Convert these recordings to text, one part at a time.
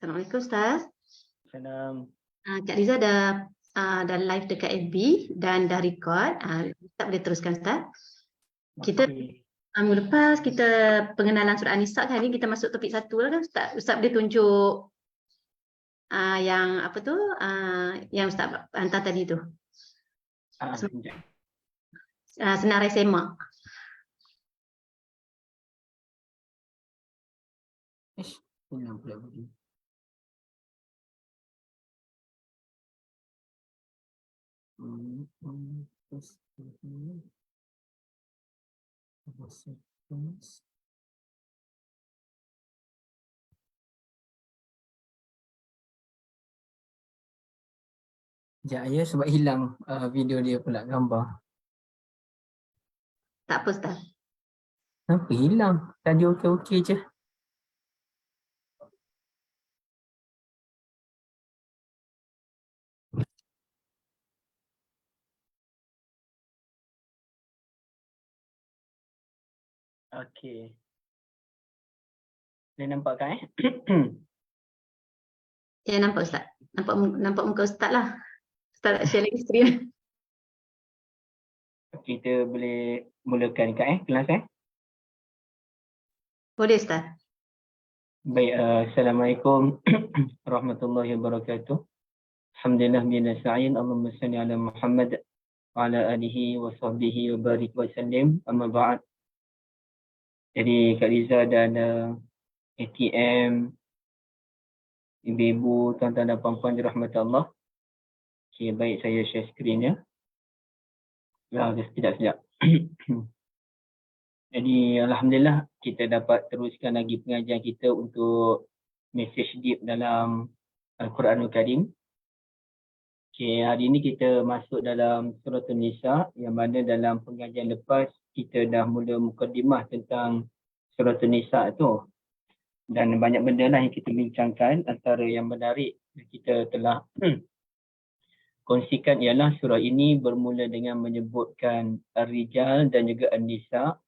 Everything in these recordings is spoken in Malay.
Assalamualaikum Ustaz. Salam. Kak Liza dah live dekat FB dan dah record. Ustaz boleh teruskan Ustaz. Kita minggu lepas kita pengenalan surah An-Nisa, kan, hari ni kita masuk topik 1 lah kan Ustaz. Ustaz boleh tunjuk yang apa tu, yang Ustaz hantar tadi tu. Senarai semak. Sekejap ya, sebab hilang video dia pula, gambar. Tak apa Ustaz. Kenapa hilang? Tadi okey-okey je. Okey. Boleh nampak kan Ya, nampak Ustaz. Nampak muka Ustaz lah. Ustaz nak share lagi screen. Kita boleh mulakan kan kelas Boleh Ustaz. Baik, Assalamualaikum warahmatullahi wabarakatuh. Alhamdulillah bin nasta'in. Allahumma salli ala Muhammad wa ala alihi wa sahbihi wa barik wa sallim. Amma ba'd. Jadi Kak Liza dan ATM, ibu-ibu, tuan-tuan dan puan-puan dirahmati Allah. Okay, baik, saya share screen ya. Sekejap. Jadi Alhamdulillah kita dapat teruskan lagi pengajian kita untuk message deep dalam Al-Quranul Karim. Okay, hari ini kita masuk dalam surah An-Nisa, yang mana dalam pengajian lepas kita dah mula mukadimah tentang surah An-Nisa tu. Dan banyak benda lah yang kita bincangkan. Antara yang menarik kita telah kongsikan ialah surah ini bermula dengan menyebutkan Ar-Rijal dan juga An-Nisa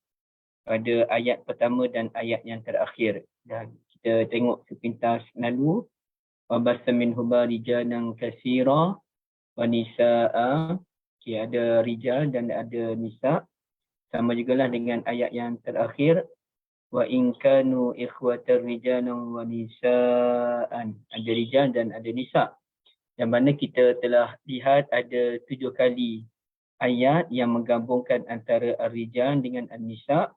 pada ayat pertama dan ayat yang terakhir. Dan kita tengok sepintas lalu, wabasa minhuma rijalan katsira wa nisaa. Okay, ada rijal dan ada nisa. Sama jugalah dengan ayat yang terakhir, wa in kanu ikhwatar rijalan wa nisaan. Ada rijal dan ada nisa. Yang mana kita telah lihat ada 7 kali ayat yang menggabungkan antara ar-rijal dengan an-nisa,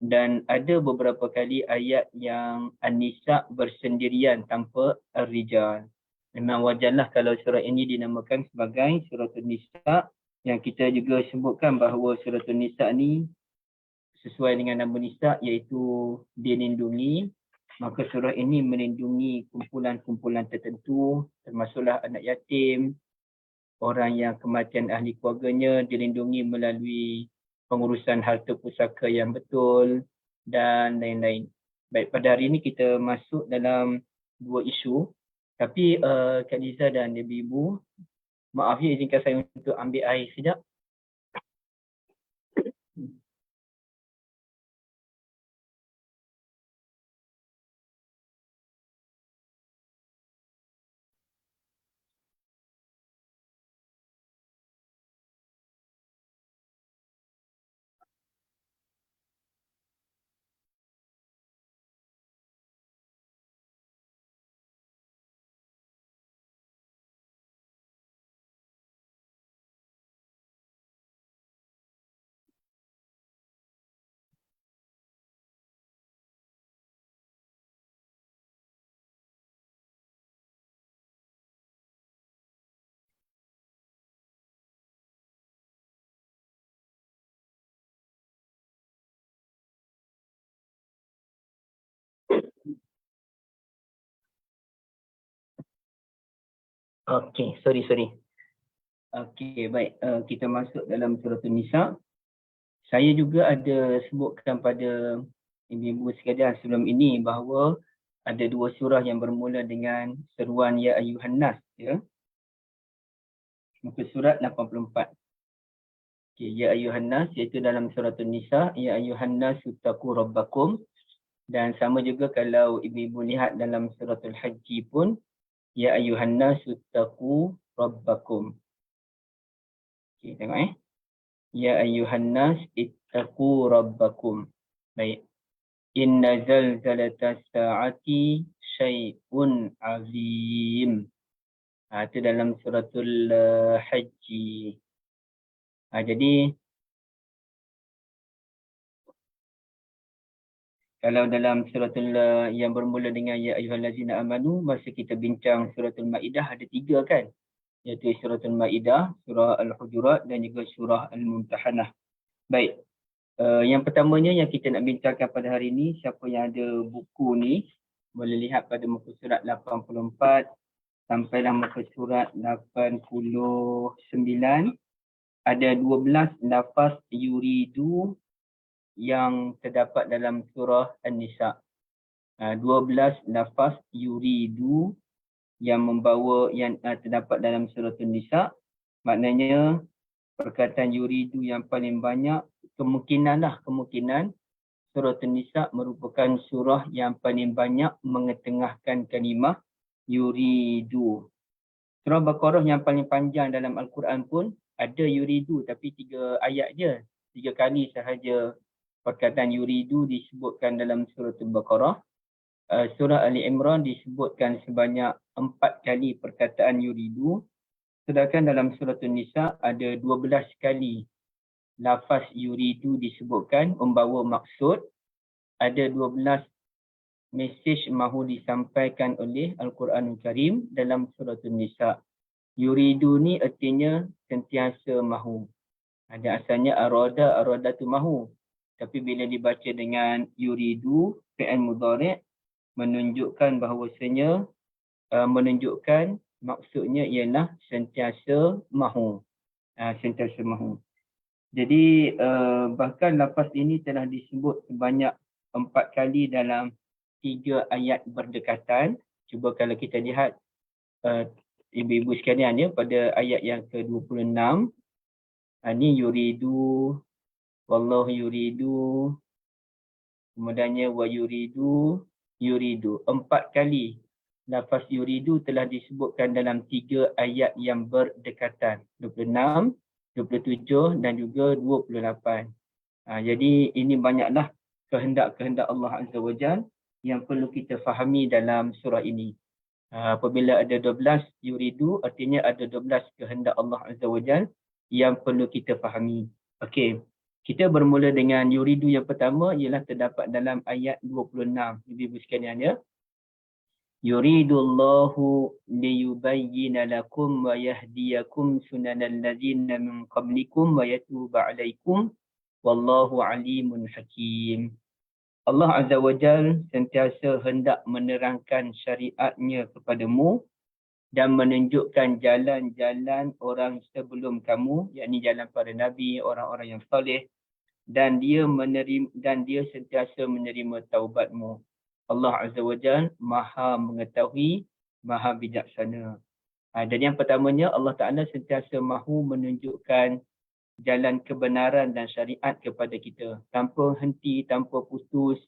dan ada beberapa kali ayat yang an-nisa bersendirian tanpa ar-rijal. Memang wajarlah kalau surah ini dinamakan sebagai surah An-Nisa, yang kita juga sebutkan bahawa surah An-Nisa ni sesuai dengan nama Nisa, iaitu dilindungi. Maka surah ini melindungi kumpulan-kumpulan tertentu, termasuklah anak yatim, orang yang kematian ahli keluarganya dilindungi melalui pengurusan harta pusaka yang betul dan lain-lain. Baik, pada hari ini kita masuk dalam 2 isu. Tapi Kak Liza dan ibu-ibu, maaf ya, izinkan saya untuk ambil air sekejap. Okey, sorry. Okey, baik. Kita masuk dalam surah An-Nisa. Saya juga ada sebutkan pada ibu-ibu sekalian sebelum ini bahawa ada dua surah yang bermula dengan seruan Ya Ayyuhan Nas. Ya. Muka surat 84. Okay, Ya Ayyuhan Nas iaitu dalam surah An-Nisa. Ya Ayyuhan Nas Ittaqu Rabbakum. Dan sama juga kalau ibu-ibu lihat dalam surah Al-Hajj pun. Ya Ayyuhan Nas Ittaqu Rabbakum. Okay, tengok Ya Ayyuhan Nas Ittaqu Rabbakum. Baik. Inna zalzalatas sa'ati syai'un azim. Itu dalam suratul Haji. Jadi kalau dalam suratul yang bermula dengan Ya Ayyuhallazina Amanu, masa kita bincang suratul Maidah ada 3 kan? Iaitu suratul Maidah, surah Al-Hujurat dan juga surah Al-Mumtahanah. Baik. Yang pertamanya yang kita nak bincangkan pada hari ini, siapa yang ada buku ni boleh lihat pada muka surat 84 sampailah muka surat 89. Ada 12 lafaz yuridu yang terdapat dalam surah An-Nisa. 12 lafaz yuridu yang membawa yang terdapat dalam surah An-Nisa. Maknanya perkataan yuridu yang paling banyak kemungkinan surah An-Nisa merupakan surah yang paling banyak mengetengahkan kalimah yuridu. Surah Baqarah yang paling panjang dalam Al-Quran pun ada yuridu tapi 3 ayat je. 3 kali sahaja perkataan yuridu disebutkan dalam surah Al-Baqarah. Surah Ali Imran disebutkan sebanyak 4 kali perkataan yuridu. Sedangkan dalam surah An-Nisa ada 12 kali lafaz yuridu disebutkan membawa maksud. Ada 12 mesej mahu disampaikan oleh Al-Quranul Karim dalam surah An-Nisa. Yuridu ni artinya sentiasa mahu. Ada asalnya arada tu mahu. Tapi bila dibaca dengan yuridu, fi'il mudhari' menunjukkan bahawasanya menunjukkan maksudnya ialah sentiasa mahu. Sentiasa mahu. Jadi bahkan lafaz ini telah disebut sebanyak 4 kali dalam 3 ayat berdekatan. Cuba kalau kita lihat ibu-ibu sekalian ya, pada ayat yang ke-26. Ini yuridu, wallahu yuridu, kemudiannya wa yuridu. 4 kali lafaz yuridu telah disebutkan dalam 3 ayat yang berdekatan. 26, 27 dan juga 28. Jadi ini banyaklah kehendak-kehendak Allah Azza wa Jalla yang perlu kita fahami dalam surah ini. Apabila ada 12 yuridu, artinya ada 12 kehendak Allah Azza wa Jalla yang perlu kita fahami. Okey. Kita bermula dengan yuridu yang pertama ialah terdapat dalam ayat 26. Ibu-ibu sekalian ya. Yuridullahu liyubayyina lakum wa yahdiyakum sunanal ladzina min qablikum wa yatuba 'alaikum wallahu 'alimun hakim. Allah Azza wa Jalla sentiasa hendak menerangkan syariatnya kepadamu dan menunjukkan jalan-jalan orang sebelum kamu, yakni jalan para nabi, orang-orang yang soleh, dan dia sentiasa menerima taubatmu. Allah Azza wa Jalla Maha mengetahui, Maha bijaksana. Jadi yang pertamanya Allah Ta'ala sentiasa mahu menunjukkan jalan kebenaran dan syariat kepada kita tanpa henti, tanpa putus.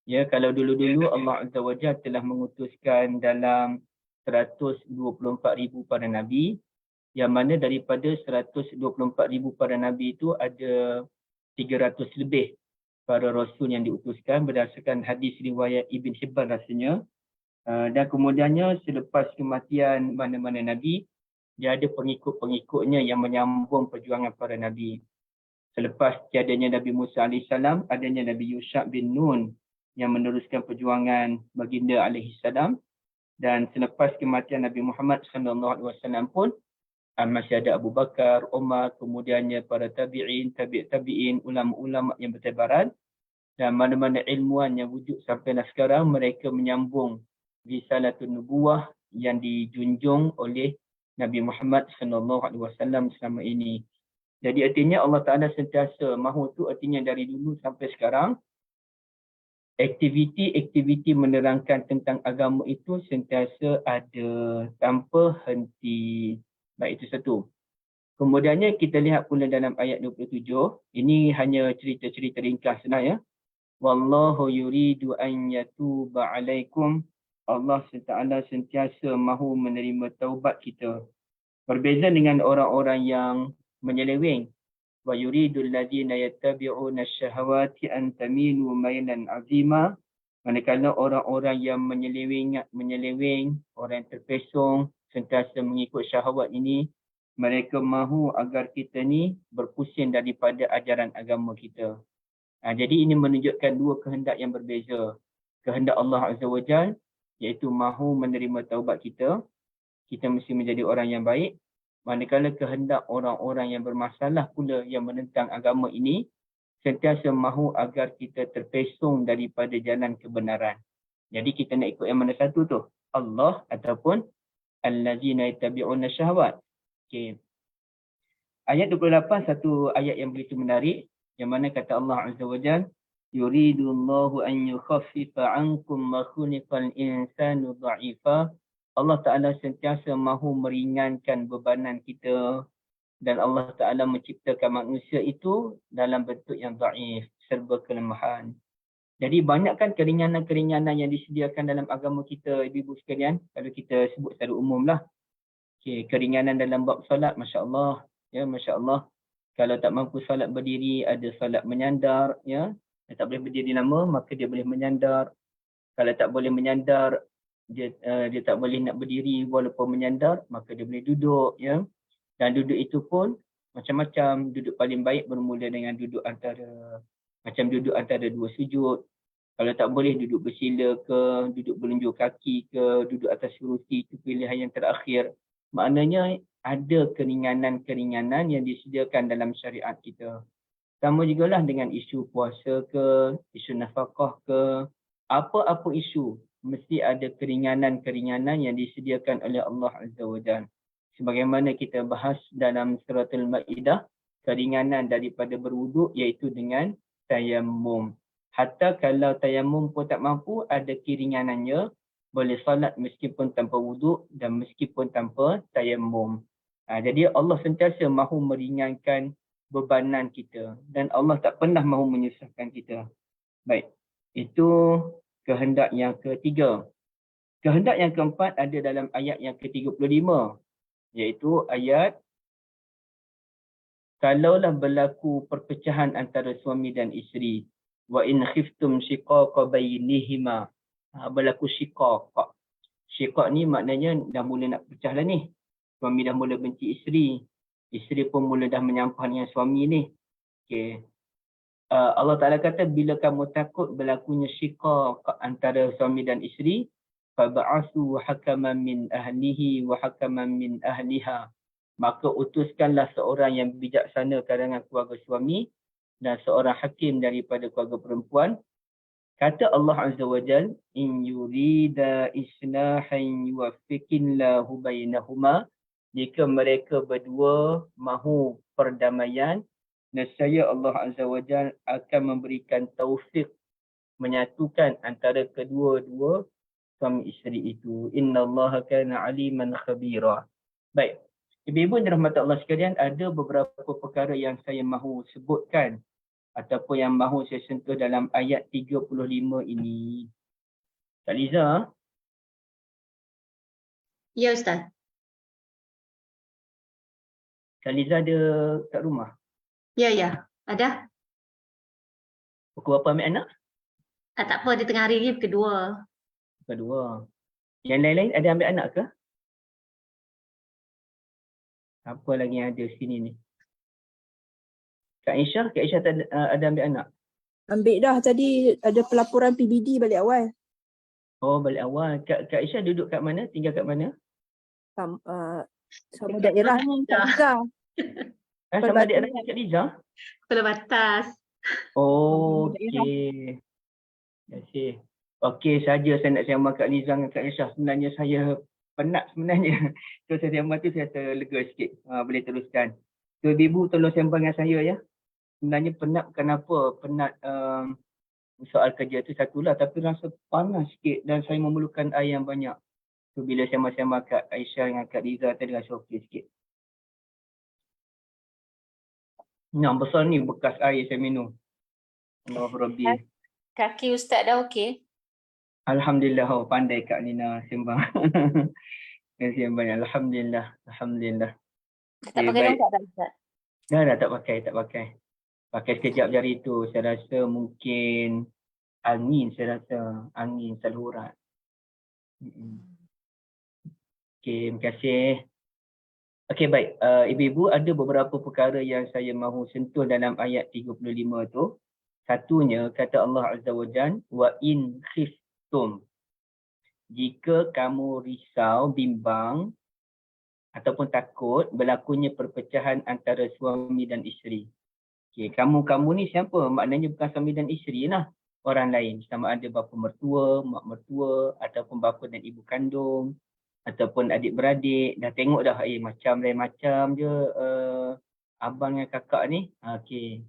Ya, kalau dulu-dulu Allah Azza wa Jalla telah mengutuskan dalam 124,000 para nabi, yang mana daripada 124,000 para nabi itu ada 300 lebih para rasul yang diutuskan berdasarkan hadis riwayat Ibn Hibban rasanya. Dan kemudiannya selepas kematian mana-mana nabi, dia ada pengikut-pengikutnya yang menyambung perjuangan para nabi. Selepas tiadanya Nabi Musa AS, adanya Nabi Yusha bin Nun yang meneruskan perjuangan baginda AS. Dan selepas kematian Nabi Muhammad SAW pun masih ada Abu Bakar, Umar, kemudiannya para tabi'in, tabi'in, ulama-ulama yang bertebaran. Dan mana-mana ilmuwan yang wujud sampai sekarang, mereka menyambung risalatun nubuwah yang dijunjung oleh Nabi Muhammad SAW selama ini. Jadi artinya Allah Ta'ala sentiasa mahu tu artinya dari dulu sampai sekarang aktiviti-aktiviti menerangkan tentang agama itu sentiasa ada tanpa henti. Baik, itu satu. Kemudiannya kita lihat pula dalam ayat 27, ini hanya cerita-cerita ringkas sebenarnya. Wallahu yuridu an yatuba alaikum. Allah Taala sentiasa mahu menerima taubat kita. Berbeza dengan orang-orang yang menyeleweng. Wa yuridu alladhina yattabi'una asy-syahawati an tamilu mailan 'azima. Manakala orang-orang yang menyeleweng, orang yang terpesong, sentiasa mengikut syahwat ini, mereka mahu agar kita ni berpusing daripada ajaran agama kita. Jadi ini menunjukkan dua kehendak yang berbeza. Kehendak Allah Azza wa Jalla iaitu mahu menerima taubat kita. Kita mesti menjadi orang yang baik. Manakala kehendak orang-orang yang bermasalah pula yang menentang agama ini sentiasa mahu agar kita terpesong daripada jalan kebenaran. Jadi kita nak ikut yang mana satu tu? Allah ataupun allazina yattabi'una syahwat. Okey. Ayat 28 satu ayat yang begitu menarik yang mana kata Allah Azza wa Jalla yuridullahu an yukhaffifa 'ankum ma khuliqal insanu dha'ifa. Allah Ta'ala sentiasa mahu meringankan bebanan kita dan Allah Ta'ala menciptakan manusia itu dalam bentuk yang dhaif, serba kelemahan. Jadi banyakkan keringanan-keringanan yang disediakan dalam agama kita, ibu-ibu sekalian, kalau kita sebut secara umum lah. Okay, keringanan dalam bab solat, Masya Allah. Ya, Masya Allah. Kalau tak mampu solat berdiri, ada solat menyandar. Ya. Dia tak boleh berdiri lama, maka dia boleh menyandar. Kalau tak boleh menyandar, dia tak boleh nak berdiri walaupun menyandar, maka dia boleh duduk. Ya. Dan duduk itu pun macam-macam. Duduk paling baik bermula dengan duduk antara dua sujud. Kalau tak boleh duduk bersila ke, duduk berlenjur kaki ke, duduk atas kerusi, itu pilihan yang terakhir. Maknanya ada keringanan-keringanan yang disediakan dalam syariat kita. Sama jugalah dengan isu puasa ke, isu nafkah ke, apa-apa isu, mesti ada keringanan-keringanan yang disediakan oleh Allah Azza wa Jalla. Sebagaimana kita bahas dalam surah Al-Ma'idah, keringanan daripada berwuduk iaitu dengan tayammum. Hatta kalau tayammum pun tak mampu, ada keringanannya. Boleh salat meskipun tanpa wuduk dan meskipun tanpa tayammum. Jadi Allah sentiasa mahu meringankan bebanan kita. Dan Allah tak pernah mahu menyusahkan kita. Baik, itu kehendak yang ketiga. Kehendak yang keempat ada dalam ayat yang ke-35. Iaitu ayat, kalaulah berlaku perpecahan antara suami dan isteri. Wa in khiftum shiqaqa bainihima. Berlaku syiqaq. Syiqaq ni maknanya dah mula nak pecah lah ni. Suami dah mula benci isteri. Isteri pun mula dah menyampah dengan suami ni. Okay. Allah Ta'ala kata bila kamu takut berlakunya syiqaq antara suami dan isteri, fab'asu hakaman min ahlihi wa hakaman min ahliha. Maka utuskanlah seorang yang bijaksana kalangan keluarga suami dan seorang hakim daripada keluarga perempuan. Kata Allah Azza wa Jal, in yurida islahan yuwaffiqillahu bainahuma. Jika mereka berdua mahu perdamaian, nescaya Allah Azza wa Jal akan memberikan taufik menyatukan antara kedua-dua suami isteri itu. Innallaha kana aliman khabira. Baik. Ibu-ibu dan rahmat Allah sekalian, ada beberapa perkara yang saya mahu sebutkan ataupun yang mahu saya sentuh dalam ayat 35 ini. Kak Liza? Ya, Ustaz. Kak Liza ada kat rumah? Ya, ya. Ada? Pukul berapa ambil anak? Tak apa, dia tengah hari ni kedua. Kedua. Yang lain-lain ada ambil anak ke? Apa lagi yang ada sini ni? Kak Aisyah ada ambil anak? Ambil dah, tadi ada pelaporan PBD balik awal. Oh, balik awal. Kak Aisyah duduk kat mana? Tinggal kat mana? Sama daerah ni, Kak Liza. Sama daerah Kak Liza? Kepala Batas. Oh, okey. Terima kasih. Okey, saja saya nak sembang Kak Liza dengan Kak Aisyah. Sebenarnya saya penat sebenarnya. So saya sembang tu saya terlega sikit. Boleh teruskan. So ibu tolong sembang dengan saya ya. Sebenarnya penat kenapa? Penat soal kerja tu satulah, tapi rasa panas sikit dan saya memerlukan air yang banyak. So bila sembang-sembang Kak Aisyah dengan Kak Riza tadi rasa okey sikit. Nah, besar ni bekas air saya minum. Allah Rabbi. Kaki Ustaz dah okey? Alhamdulillah, pandai Kak Nina sembang. Sembang. Alhamdulillah. Alhamdulillah. Tak pakai baik. dongkak tak Ustaz? Dah tak pakai. Pakai sekejap jari tu. Saya rasa mungkin angin, angin saluran. Okey, terima kasih. Okey, baik. Ibu-ibu, ada beberapa perkara yang saya mahu sentuh dalam ayat 35 tu. Satunya, kata Allah Azza wa Jalla, wa in khiftum. Jika kamu risau, bimbang, ataupun takut berlakunya perpecahan antara suami dan isteri. Okay, kamu ni siapa? Maknanya bukan suami dan isteri lah. Orang lain. Sama ada bapa mertua, mak mertua, ataupun bapa dan ibu kandung, ataupun adik-beradik. Dah tengok dah, macam je abang dan kakak ni. Okay.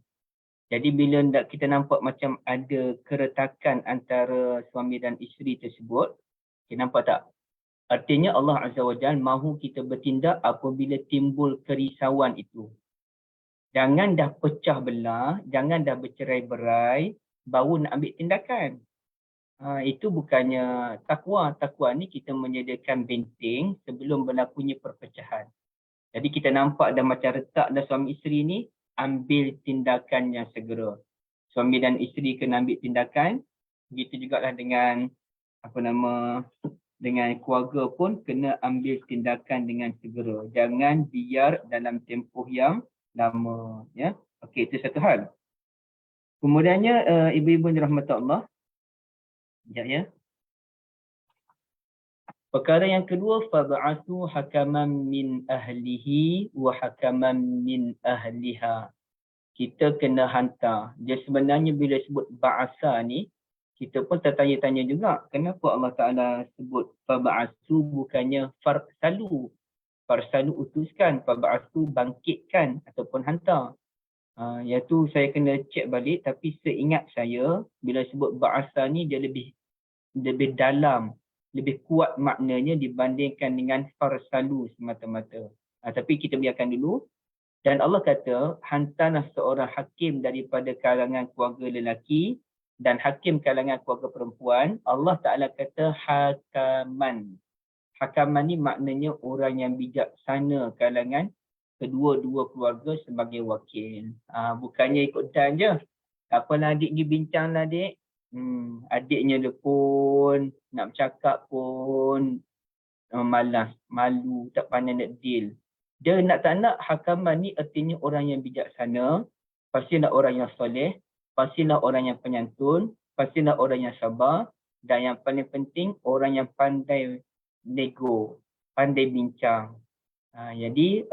Jadi bila kita nampak macam ada keretakan antara suami dan isteri tersebut, okay, nampak tak? Artinya Allah Azza wa Jalla mahu kita bertindak apabila timbul kerisauan itu. Jangan dah pecah belah, jangan dah bercerai-berai, baru nak ambil tindakan. Itu bukannya takwa. Takwa ni kita menyediakan benteng sebelum berlakunya perpecahan. Jadi kita nampak dah macam retak dah suami isteri ni, ambil tindakan yang segera. Suami dan isteri kena ambil tindakan. Begitu jugalah dengan dengan keluarga pun kena ambil tindakan dengan segera. Jangan biar dalam tempoh yang lama. Ya. Okey, itu satu hal. Kemudiannya, ibu-ibu dirahmati Allah. Ya. Perkara yang kedua, fab'athu hakaman min ahlihi wa hakaman min ahliha. Kita kena hantar. Dia sebenarnya bila sebut ba'asa ni, kita pun tertanya-tanya juga, kenapa Allah Ta'ala sebut fab'athu bukannya farsalu. Farsalu utuskan, fab'athu bangkitkan ataupun hantar. Iaitu saya kena cek balik, tapi seingat saya, bila sebut ba'asa ni dia lebih dalam, lebih kuat maknanya dibandingkan dengan farsalu semata-mata. Tapi kita biarkan dulu. Dan Allah kata, hantarlah seorang hakim daripada kalangan keluarga lelaki dan hakim kalangan keluarga perempuan. Allah Ta'ala kata hakaman. Hakaman ni maknanya orang yang bijaksana kalangan kedua-dua keluarga sebagai wakil. Bukannya ikut dan je. Apalah adik pergi bincang lah adik. Adiknya dia pun nak bercakap pun malas, malu, tak pandai nak deal. Dia nak tak nak hakaman ni artinya orang yang bijaksana, pastilah orang yang soleh, pastilah orang yang penyantun, pastilah orang yang sabar, dan yang paling penting orang yang pandai nego, pandai bincang. Jadi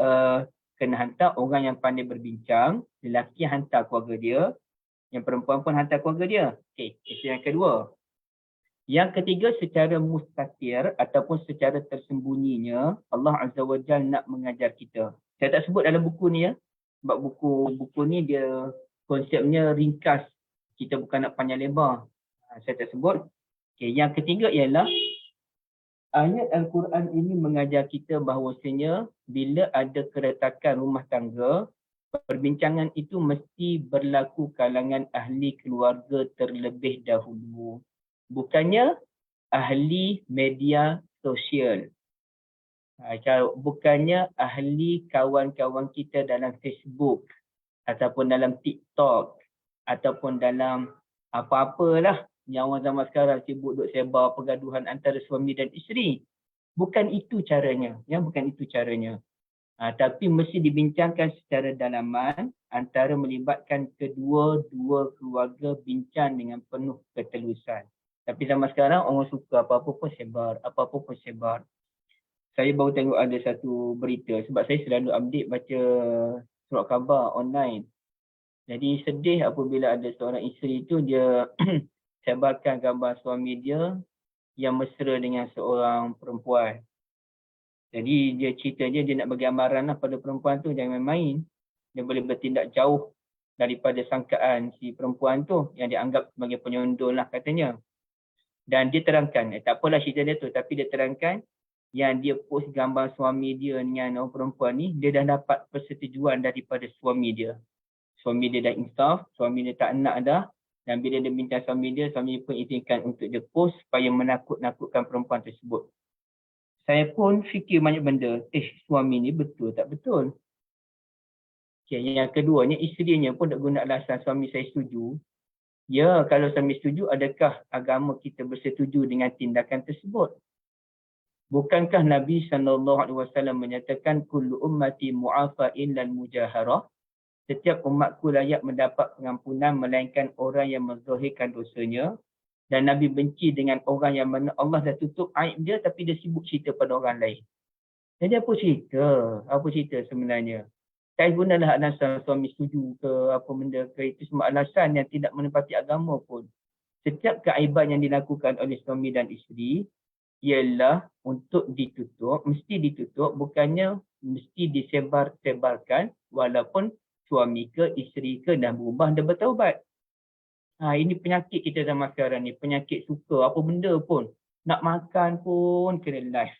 kena hantar orang yang pandai berbincang, lelaki hantar keluarga dia, yang perempuan pun hantar keluarga dia. Okey, itu yang kedua. Yang ketiga, secara mustatir ataupun secara tersembunyinya, Allah Azza wa Jalla nak mengajar kita. Saya tak sebut dalam buku ni ya. Sebab buku ni dia konsepnya ringkas. Kita bukan nak panjang lebar. Saya tak sebut. Okey, yang ketiga ialah ayat Al-Quran ini mengajar kita bahawasanya bila ada keretakan rumah tangga, perbincangan itu mesti berlaku kalangan ahli keluarga terlebih dahulu. Bukannya ahli media sosial. Bukannya ahli kawan-kawan kita dalam Facebook ataupun dalam TikTok ataupun dalam apa-apalah yang orang zaman sekarang sibuk duk sebar pergaduhan antara suami dan isteri. Bukan itu caranya. Ya, bukan itu caranya. Tapi mesti dibincangkan secara dalaman antara melibatkan kedua-dua keluarga, bincang dengan penuh ketelusan. Tapi zaman sekarang orang suka apa-apa pun sebar, apa-apa pun sebar. Saya baru tengok ada satu berita sebab saya selalu update baca surat khabar online. Jadi sedih apabila ada seorang isteri itu dia sebarkan gambar suami dia yang mesra dengan seorang perempuan. Jadi dia cerita dia nak bagi amaran lah pada perempuan tu, jangan main-main. Dia boleh bertindak jauh daripada sangkaan si perempuan tu yang dianggap sebagai penyondol lah katanya. Dan dia terangkan, tak apalah cerita dia tu, tapi dia terangkan yang dia post gambar suami dia dengan orang perempuan ni, dia dah dapat persetujuan daripada suami dia. Suami dia dah insaf, suami dia tak nak dah. Dan bila dia bincang suami dia pun izinkan untuk dia post supaya menakut-nakutkan perempuan tersebut. Saya pun fikir banyak benda, suami ni betul tak betul? Okay, yang keduanya, isterinya pun tak guna alasan suami saya setuju. Ya, kalau suami setuju, adakah agama kita bersetuju dengan tindakan tersebut? Bukankah Nabi SAW menyatakan kullu ummati mu'afa'in lal mujaharah? Setiap umatku layak mendapat pengampunan melainkan orang yang menzahirkan dosanya. Dan Nabi benci dengan orang yang mana Allah dah tutup aib dia tapi dia sibuk cerita pada orang lain. Jadi apa cerita? Apa cerita sebenarnya? Tak gunalah alasan suami setuju ke apa benda ke, itu semua alasan yang tidak menepati agama pun. Setiap keaiban yang dilakukan oleh suami dan isteri ialah untuk ditutup, mesti ditutup, bukannya mesti disebar-sebarkan walaupun suami ke isteri ke dah berubah, dah bertaubat. Ini penyakit kita zaman sekarang ni, penyakit suka apa benda pun. Nak makan pun kena live.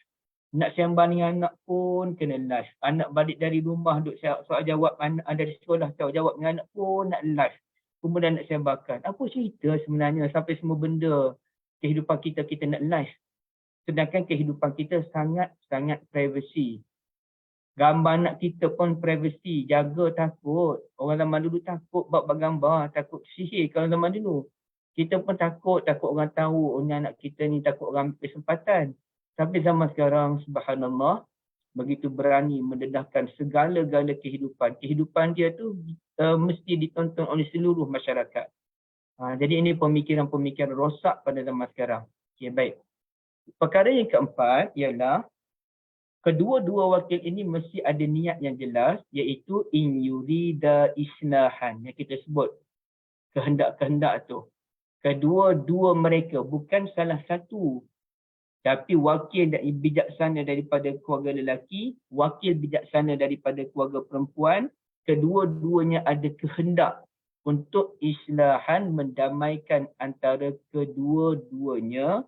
Nak sembang dengan anak pun kena live. Anak balik dari rumah duk soal jawab, anak dari sekolah tahu jawab dengan anak pun nak live. Kemudian nak sembahkan. Apa cerita sebenarnya sampai semua benda kehidupan kita nak live. Sedangkan kehidupan kita sangat-sangat privacy. Gambar anak kita pun privacy, jaga takut. Orang zaman dulu takut buat gambar, takut sihir kalau zaman dulu. Kita pun takut orang tahu anak kita ni, takut orang kesempatan. Tapi zaman sekarang, subhanallah, begitu berani mendedahkan segala-gala kehidupan. Kehidupan dia tu mesti ditonton oleh seluruh masyarakat. Jadi ini pemikiran-pemikiran rosak pada zaman sekarang. Okay, baik. Perkara yang keempat ialah kedua-dua wakil ini mesti ada niat yang jelas, iaitu in yurida islahan yang kita sebut. Kehendak-kehendak tu. Kedua-dua mereka, bukan salah satu. Tapi wakil dan bijaksana daripada keluarga lelaki, wakil bijaksana daripada keluarga perempuan, kedua-duanya ada kehendak untuk islahan mendamaikan antara kedua-duanya.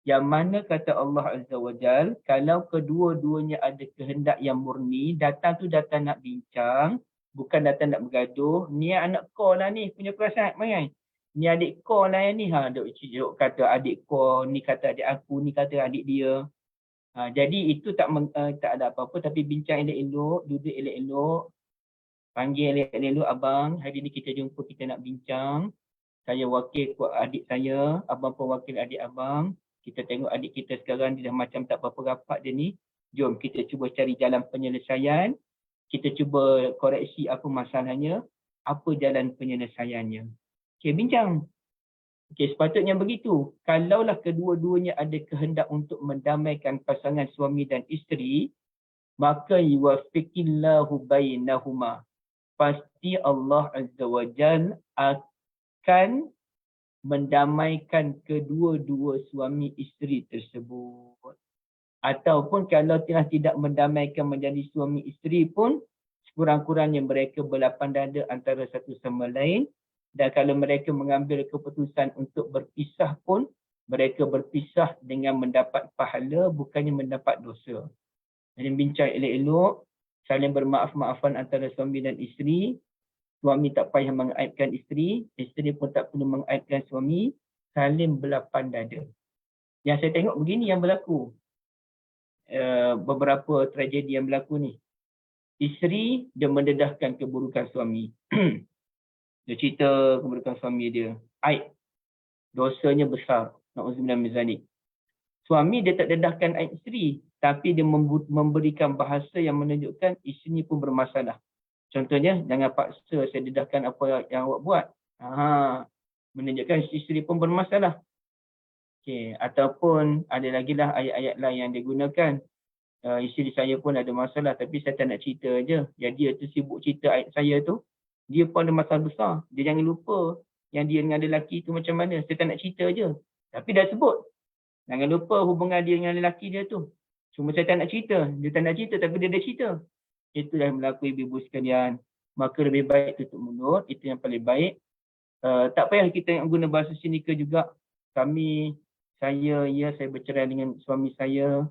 Yang mana kata Allah Azza wa Jal, kalau kedua-duanya ada kehendak yang murni, datang nak bincang, bukan datang nak bergaduh. Ni anak kau lah ni, punya perasaan kan? Ni adik kau lah yang ni. Duk kata adik kau, ni kata adik aku, ni kata adik dia. Jadi itu tak ada apa-apa, tapi bincang elok-elok, duduk elok-elok, panggil elok-elok, abang, hari ni kita jumpa, kita nak bincang. Saya wakil adik saya, abang pun wakil adik abang. Kita tengok adik kita sekarang dia dah macam tak berapa rapat dia ni. Jom kita cuba cari jalan penyelesaian. Kita cuba koreksi apa masalahnya. Apa jalan penyelesaiannya. Okey, bincang. Okey, sepatutnya begitu. Kalaulah kedua-duanya ada kehendak untuk mendamaikan pasangan suami dan isteri, maka yuwaffiqillahu bainahuma. Pasti Allah Azza wa Jal akan mendamaikan kedua-dua suami isteri tersebut. Ataupun kalau tidak mendamaikan menjadi suami isteri pun, sekurang-kurangnya mereka berlapang dada antara satu sama lain. Dan kalau mereka mengambil keputusan untuk berpisah pun, mereka berpisah dengan mendapat pahala, bukannya mendapat dosa. Jadi bincang elok-elok, saling bermaaf-maafan antara suami dan isteri. Suami tak payah mengaibkan isteri, isteri pun tak perlu mengaibkan suami, saling berlapang dada. Yang saya tengok begini yang berlaku. Beberapa tragedi yang berlaku ni. Isteri dia mendedahkan keburukan suami. Dia cerita keburukan suami dia. Aib. Dosanya besar. Na'udzubillah min zalik. Suami dia tak dedahkan aib isteri, tapi dia memberikan bahasa yang menunjukkan isteri pun bermasalah. Contohnya, jangan paksa saya dedahkan apa yang awak buat. Menunjukkan isteri pun bermasalah. Okay. Ataupun ada lagi lah ayat-ayat lain yang digunakan. Isteri saya pun ada masalah tapi saya tak nak cerita je. Yang dia tu sibuk cerita ayat saya tu, dia pun ada masalah besar. Dia jangan lupa yang dia dengan lelaki tu macam mana. Saya tak nak cerita je. Tapi dah sebut. Jangan lupa hubungan dia dengan lelaki dia tu. Cuma saya tak nak cerita. Dia tak nak cerita tapi dia dah cerita. Itulah yang berlaku ibu-ibu sekalian. Maka lebih baik tutup mulut. Itu yang paling baik. Tak payah kita guna bahasa sinika juga. Saya bercerai dengan suami saya.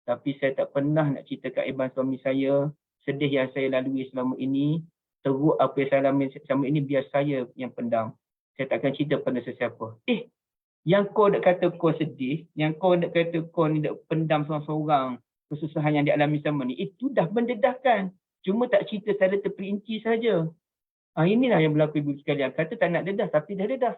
Tapi saya tak pernah nak cerita keaiban suami saya. Sedih yang saya lalui selama ini. Teruk apa yang saya lalui selama ini biar saya yang pendam. Saya takkan cerita pada sesiapa. Yang kau nak kata kau sedih, yang kau nak kata kau ni nak pendam seorang-seorang kesusahan yang dialami sama ni, itu dah mendedahkan. Cuma tak cerita secara terperinci saja. Inilah yang berlaku ibu sekalian. Kata tak nak dedah tapi dah dedah.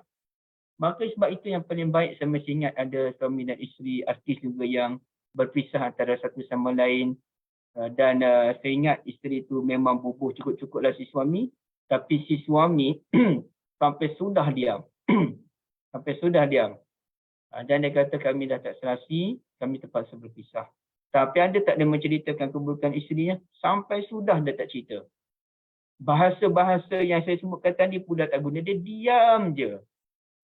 Maka sebab itu yang paling baik saya mesti ingat ada suami dan isteri, artis juga yang berpisah antara satu sama lain. Dan saya ingat isteri itu memang bubuh cukup-cukuplah si suami. Tapi si suami sampai sudah diam. Sampai sudah diam. Dan dia kata kami dah tak serasi, kami terpaksa berpisah. Tapi anda tak ada menceritakan keburukan isterinya, sampai sudah dia tak cerita. Bahasa-bahasa yang saya sebutkan tadi pun dah tak guna, dia diam je.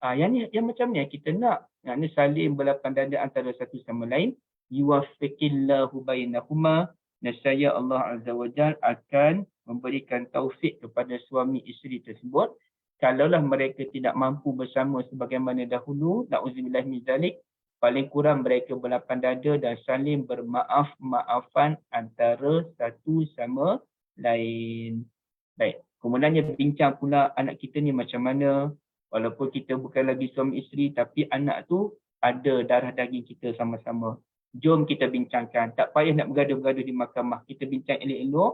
Yang macam ni kita nak. Nak saling berlapang dada antara satu sama lain. Yuwaffiqillahu bainahuma. Nescaya Allah Azza wa Jalla akan memberikan taufik kepada suami isteri tersebut. Kalaulah mereka tidak mampu bersama sebagaimana dahulu, na'udzubillah min zalik, paling kurang mereka berlapang dada dan saling bermaaf-maafan antara satu sama lain. Baik, kemudiannya bincang pula anak kita ni macam mana. Walaupun kita bukan lagi suami isteri, tapi anak tu ada darah daging kita sama-sama. Jom kita bincangkan. Tak payah nak bergaduh-gaduh di mahkamah. Kita bincang elok-elok.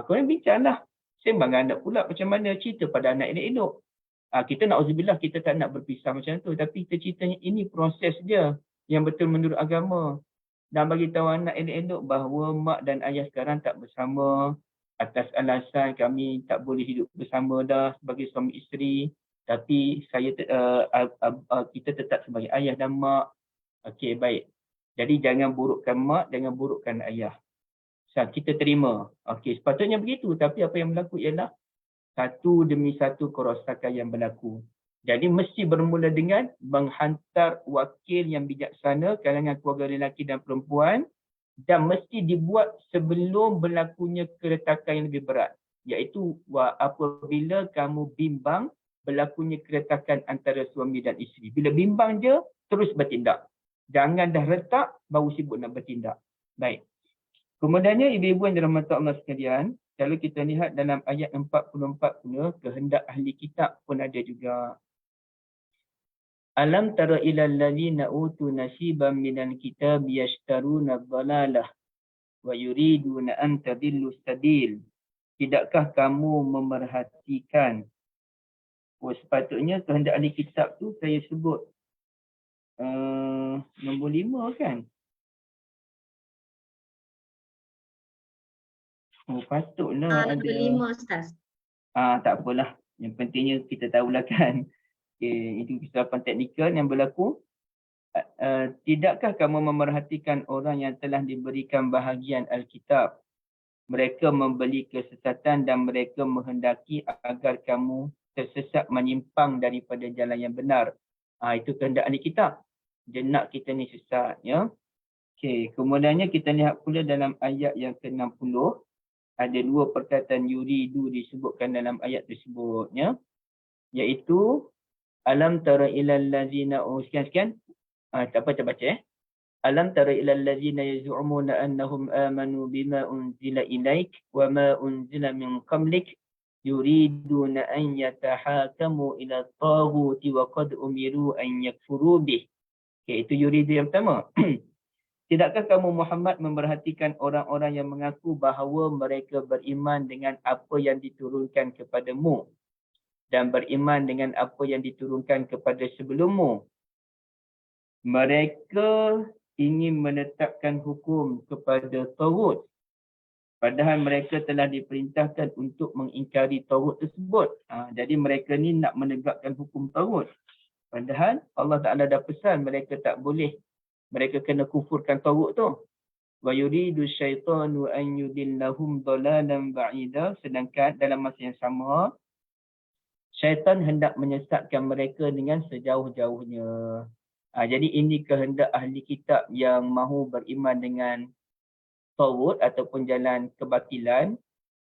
Korang bincanglah. Sembang anak pula macam mana cerita pada anak elok-elok. Kita na'udzubillah kita tak nak berpisah macam tu. Tapi kita ceritanya ini proses dia yang betul menurut agama. Dan bagi tahu anak elok-elok bahawa mak dan ayah sekarang tak bersama. Atas alasan kami tak boleh hidup bersama dah sebagai suami isteri. Tapi kita tetap sebagai ayah dan mak. Okey, baik. Jadi jangan burukkan mak, jangan burukkan ayah. Kita terima. Okey, sepatutnya begitu. Tapi apa yang berlaku ialah satu demi satu kerosakan yang berlaku. Jadi mesti bermula dengan menghantar wakil yang bijaksana kalangan keluarga lelaki dan perempuan dan mesti dibuat sebelum berlakunya keretakan yang lebih berat. Iaitu apabila kamu bimbang berlakunya keretakan antara suami dan isteri. Bila bimbang je, terus bertindak. Jangan dah retak, baru sibuk nak bertindak. Baik. Kemudiannya ibu-ibu yang dirahmati Allah sekalian, kalau kita lihat dalam ayat 44 pula, kehendak ahli kitab pun ada juga. Alam tara ilal ladzina utu nasiban minal kitab yashtaruna dhalalah wa yuriduna an tadillu sabil. Tidakkah kamu memerhatikan? Sepatutnya kehendak ahli kitab tu saya sebut nombor 5 kan? Patutlah ada. Nombor 5 Ustaz. Tak apalah. Yang pentingnya kita tahulah kan. Itu kesilapan teknikal yang berlaku. Tidakkah kamu memerhatikan orang yang telah diberikan bahagian Alkitab? Mereka membeli kesesatan dan mereka menghendaki agar kamu tersesat menyimpang daripada jalan yang benar. Itu kehendak ahli kitab. Dia nak kita ni sesat. Ya? Okay. Kemudiannya kita lihat pula dalam ayat yang ke-60. Ada dua perkataan yuridu disebutkan dalam ayat tersebut. Ya? Iaitu alam tara ilal ladzina sekian-sekian. Tak apa baca. Alam tara ilal ladzina yaz'umuna annahum amanu bima unzila ilaik wa ma unzila min qablik yuriduna an yatahakamu ila taghuti wa qad umiru an yakfuru bih. Itu yuridu yang pertama. Tidakkah kamu Muhammad memerhatikan orang-orang yang mengaku bahawa mereka beriman dengan apa yang diturunkan kepadamu dan beriman dengan apa yang diturunkan kepada sebelummu? Mereka ingin menetapkan hukum kepada Taghut, padahal mereka telah diperintahkan untuk mengingkari Taghut tersebut. Jadi mereka ni nak menegakkan hukum Taghut. Padahal Allah Ta'ala dah pesan mereka tak boleh. Mereka kena kufurkan Taghut tu. Wa yuridu syaitanu an yudillahum dhalalan ba'ida. Sedangkan dalam masa yang sama, syaitan hendak menyesatkan mereka dengan sejauh-jauhnya. Jadi ini kehendak ahli kitab yang mahu beriman dengan tawud ataupun jalan kebatilan.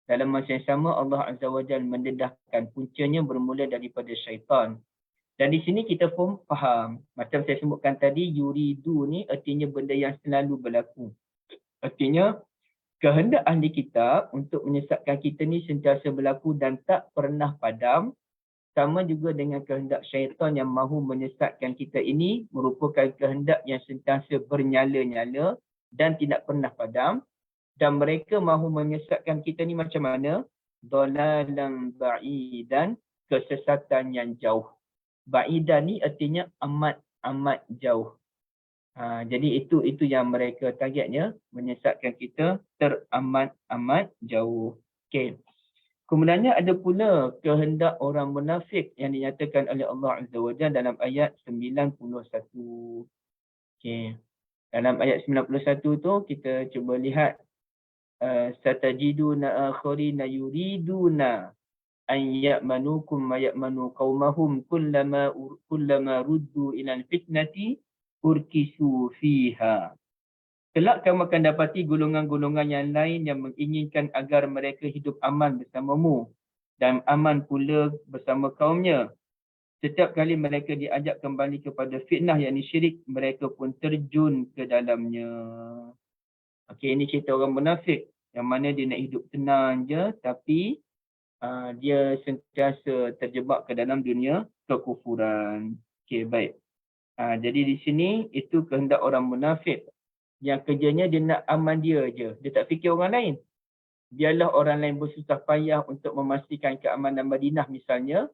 Dalam masa yang sama Allah Azza wa Jalla mendedahkan puncanya bermula daripada syaitan. Dan di sini kita pun faham. Macam saya sebutkan tadi, yuridu ni artinya benda yang selalu berlaku. Artinya kehendak ahli kitab untuk menyesatkan kita ni sentiasa berlaku dan tak pernah padam. Sama juga dengan kehendak syaitan yang mahu menyesatkan kita ini merupakan kehendak yang sentiasa bernyala-nyala dan tidak pernah padam. Dan mereka mahu menyesatkan kita ni macam mana? Dalalan ba'idan, kesesatan yang jauh. Ba'idan ni artinya amat jauh. Jadi itu yang mereka targetnya, menyesatkan kita teramat jauh. Okey. Kemudiannya ada pula kehendak orang munafik yang dinyatakan oleh Allah Azza wa Jalla dalam ayat 91. Okey. Dalam ayat 91 tu kita cuba lihat satajiduna akharina yuriduna an ya'manukum ma ya'manu qaumahum kullama ruddu ila al-fitnati urkisu fiha. Kelak kamu akan dapati golongan-golongan yang lain yang menginginkan agar mereka hidup aman bersamamu dan aman pula bersama kaumnya. Setiap kali mereka diajak kembali kepada fitnah yakni syirik, mereka pun terjun ke dalamnya. Okey, ini cerita orang munafik yang mana dia nak hidup tenang je tapi dia sentiasa terjebak ke dalam dunia kekufuran. Okey, baik. Jadi di sini itu kehendak orang munafik. Yang kerjanya dia nak aman dia je. Dia tak fikir orang lain. Biarlah orang lain bersusah payah untuk memastikan keamanan Madinah misalnya.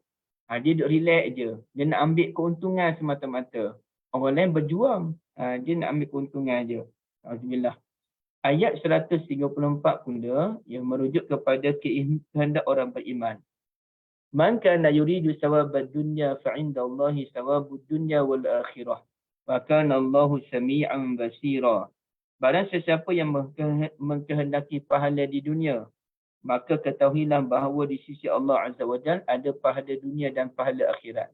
Dia duduk relax je. Dia nak ambil keuntungan semata-mata. Orang lain berjuang. Dia nak ambil keuntungan je. Alhamdulillah. Ayat 134 pula yang merujuk kepada kehendak orang beriman. Man kana yuridu sawabad dunya fa 'inda Allahi sawabud dunya wal akhirah. Wa kana Allahu sami'an basira. Barang sesiapa yang mengkehendaki pahala di dunia, maka ketahuilah bahawa di sisi Allah Azza wa Jalla ada pahala dunia dan pahala akhirat.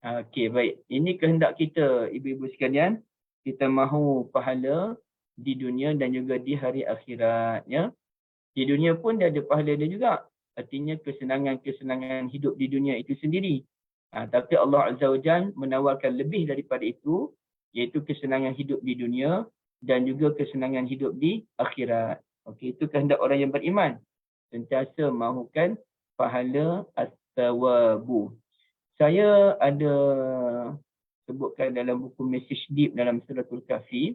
Okey, baik. Ini kehendak kita, ibu-ibu sekalian. Kita mahu pahala di dunia dan juga di hari akhirat. Ya. Di dunia pun dia ada pahala dia juga. Artinya kesenangan-kesenangan hidup di dunia itu sendiri. Tapi Allah Azza wa Jalla menawarkan lebih daripada itu, iaitu kesenangan hidup di dunia dan juga kesenangan hidup di akhirat. Okey, itu kehendak orang yang beriman. Sentiasa mahukan pahala as-sawabu. Saya ada sebutkan dalam buku Message Deep dalam Suratul Kahfi.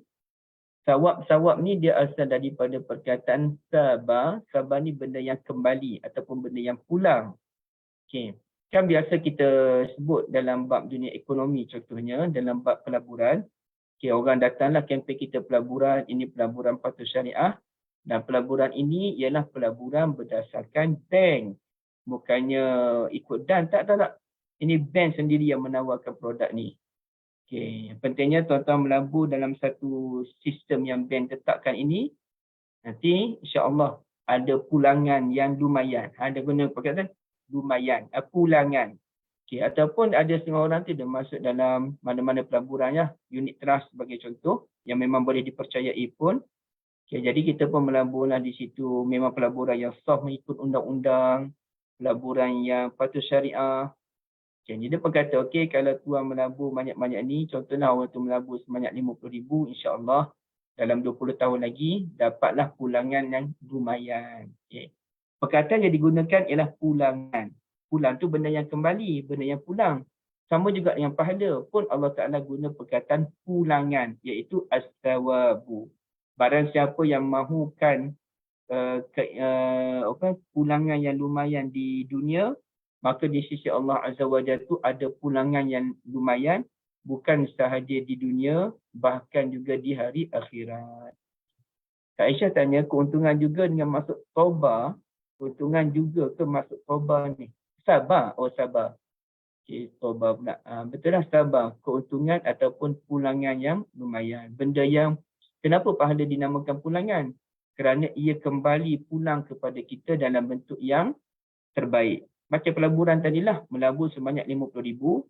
Sawab ni dia asal daripada perkataan sabar. Sabar ni benda yang kembali ataupun benda yang pulang. Okey. Kan biasa kita sebut dalam bab dunia ekonomi contohnya, dalam bab pelaburan. Okay, orang datanglah kempen kita pelaburan, ini pelaburan patuh syariah. Dan pelaburan ini ialah pelaburan berdasarkan bank. Bukannya ikut dan, tak. Ini bank sendiri yang menawarkan produk ni. Okay, pentingnya tuan-tuan melabur dalam satu sistem yang bank tetapkan ini. Nanti insya-Allah ada pulangan yang lumayan. Ada guna perkataan lumayan, pulangan. Okay, ataupun ada setengah orang tu dia masuk dalam mana-mana pelaburan ya, unit trust sebagai contoh yang memang boleh dipercayai pun. Okay, jadi kita pun melaburlah di situ, memang pelaburan yang sah mengikut undang-undang, pelaburan yang patuh syariah. Okay, jadi dia berkata, okey kalau tuan melabur banyak-banyak ni, contohnya orang tu melabur sebanyak 50,000, insya-Allah dalam 20 tahun lagi dapatlah pulangan yang lumayan. Okay. Perkataan yang digunakan ialah pulangan. Pulang tu benda yang kembali, benda yang pulang. Sama juga yang pahala pun Allah Ta'ala guna perkataan pulangan, iaitu as-sawabu. Barang siapa yang mahukan pulangan yang lumayan di dunia, maka di sisi Allah Azza wa Jalla tu ada pulangan yang lumayan, bukan sahaja di dunia, bahkan juga di hari akhirat. Kak Aisyah tanya, keuntungan juga dengan masuk taubat. Keuntungan juga ke masuk taubat ni? Sabar. Oh, sabar. Okay, taubat pula. Betul lah, sabar. Keuntungan ataupun pulangan yang lumayan. Benda yang, kenapa pahala dinamakan pulangan? Kerana ia kembali pulang kepada kita dalam bentuk yang terbaik. Macam pelaburan tadilah, melabur sebanyak 50,000.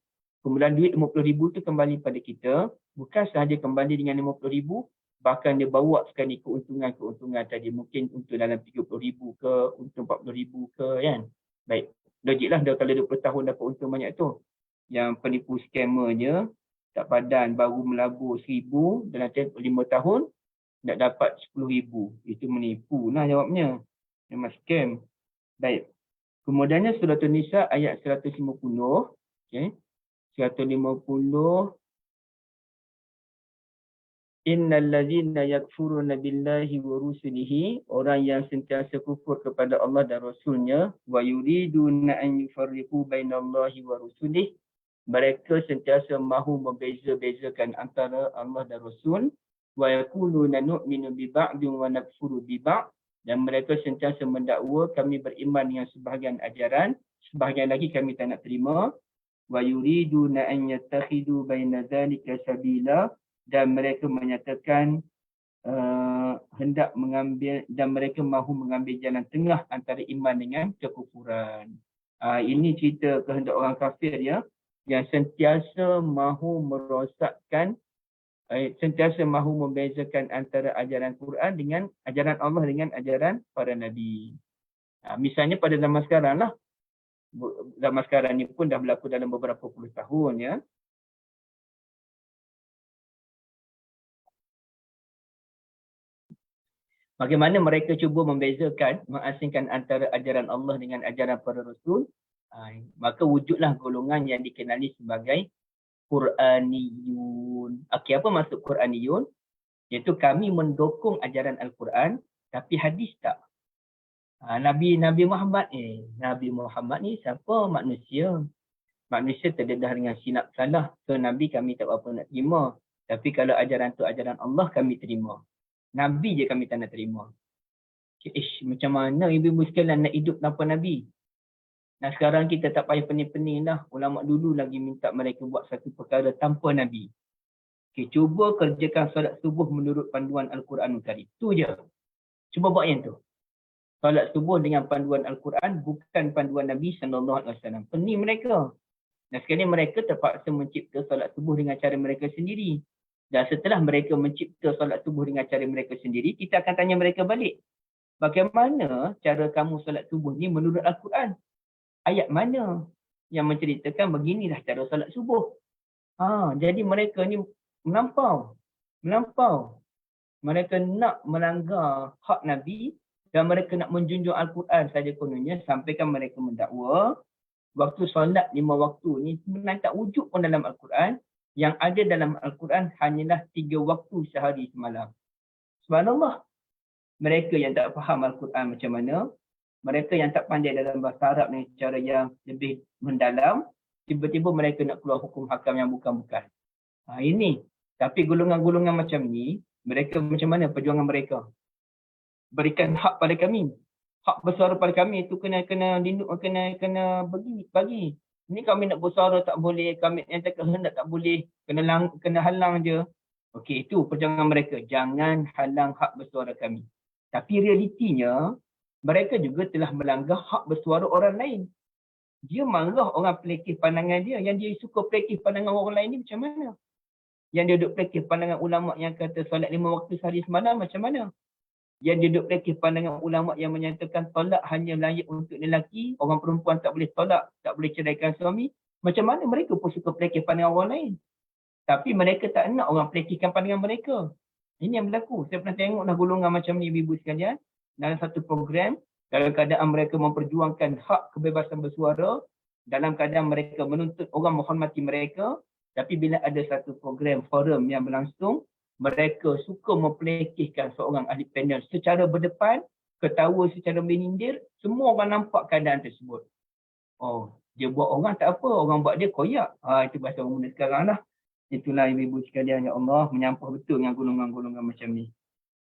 Kemudian duit 50,000 tu kembali pada kita, bukan sahaja kembali dengan 50,000, bahkan dia bawa sekali keuntungan tadi. Mungkin untung dalam 30,000 ke, untung 40,000 ke kan. Baik, logiklah dah kalau 20 tahun dapat untung banyak tu. Yang penipu scammernya tak padan baru melabur 1,000 dalam tempoh 5 tahun nak dapat 10,000. Itu menipu lah jawabnya. Memang scam. Baik. Kemudiannya surah An-Nisa ayat 150. Okay. 150. Innal ladzina yakfuruna billahi wa rusulihi, orang yang sentiasa kufur kepada Allah dan Rasulnya, wa yuriduna an yufarriqu bainallahi wa rusulihi, mereka sentiasa mahu membeza-bezakan antara Allah dan Rasul, wa yaquluna nu'minu bi ba'din wa nakfuru bi ba'd, dan mereka sentiasa mendakwa kami beriman dengan sebahagian ajaran, sebahagian lagi kami tak nak terima, wa yuriduna an yattakhidu baina dzalika sabila, dan mereka menyatakan hendak mengambil, dan mereka mahu mengambil jalan tengah antara iman dengan kekufuran. Ini cerita kehendak orang kafir ya, yang sentiasa mahu merosakkan, sentiasa mahu membezakan antara ajaran Quran dengan ajaran Allah dengan ajaran para Nabi. Misalnya pada zaman sekarang lah, zaman sekarang ni pun dah berlaku dalam beberapa puluh tahun ya. Bagaimana mereka cuba membezakan, mengasingkan antara ajaran Allah dengan ajaran para Rasul, maka wujudlah golongan yang dikenali sebagai Quraniyun. Okey, apa maksud Quraniyun? Iaitu kami mendukung ajaran Al-Quran, tapi hadis tak. Nabi Muhammad ni siapa? Manusia. Manusia terdedah dengan silap salah. So Nabi kami tak apa nak terima. Tapi kalau ajaran tu ajaran Allah, kami terima. Nabi je kami tak nak terima. Macam mana ibu-ibu sekalian nak hidup tanpa Nabi? Nah sekarang kita tak payah pening-pening lah. Ulama dulu lagi minta mereka buat satu perkara tanpa Nabi. Cuba kerjakan solat subuh menurut panduan Al-Quranul Karim. Itu je. Cuba buat yang tu. Solat subuh dengan panduan Al-Quran, bukan panduan Nabi SAW. Pening mereka. Dan sekali mereka terpaksa mencipta solat subuh dengan cara mereka sendiri. Dan setelah mereka mencipta solat subuh dengan cara mereka sendiri, kita akan tanya mereka balik. Bagaimana cara kamu solat subuh ni menurut Al-Quran? Ayat mana yang menceritakan beginilah cara solat subuh? Jadi mereka ni melampau. Mereka nak melanggar hak Nabi dan mereka nak menjunjung Al-Quran saja kononnya, sampaikan mereka mendakwa waktu solat 5 waktu ni sebenarnya tak wujud pun dalam Al-Quran. Yang ada dalam Al-Quran hanyalah 3 waktu sehari semalam. Subhanallah. Mereka yang tak faham Al-Quran macam mana, mereka yang tak pandai dalam bahasa Arab dengan cara yang lebih mendalam, tiba-tiba mereka nak keluar hukum hakam yang bukan-bukan. Ini. Tapi golongan-golongan macam ni, mereka macam mana perjuangan mereka? Berikan hak pada kami. Hak bersuara pada kami itu kena bagi. Ini kami nak bersuara tak boleh, kami yang tak kehendak tak boleh, kena halang je. Okey, itu perjuangan mereka. Jangan halang hak bersuara kami. Tapi realitinya, mereka juga telah melanggar hak bersuara orang lain. Dia marah orang pelekeh pandangan dia. Yang dia suka pelekeh pandangan orang lain ni macam mana? Yang dia duduk pelekeh pandangan ulama' yang kata solat 5 waktu sehari semalam macam mana? Yang dia duduk pelekeh pandangan ulama' yang menyatakan tolak hanya layak untuk lelaki, orang perempuan tak boleh tolak, tak boleh ceraikan suami. Macam mana mereka pun suka pelekeh pandangan orang lain? Tapi mereka tak nak orang pelekehkan pandangan mereka. Ini yang berlaku. Saya pernah tengoklah golongan macam ni ibu-ibu sekalian. Dalam satu program, dalam keadaan mereka memperjuangkan hak kebebasan bersuara, dalam keadaan mereka menuntut orang menghormati mereka, tapi bila ada satu program forum yang berlangsung, mereka suka mempelekehkan seorang ahli panel secara berdepan, ketawa secara menyindir, semua orang nampak keadaan tersebut. Dia buat orang tak apa, orang buat dia koyak. Itu bahasa orang muda sekarang lah. Itulah ibu-ibu sekalian, ya Allah, menyampah betul dengan golongan-golongan macam ni.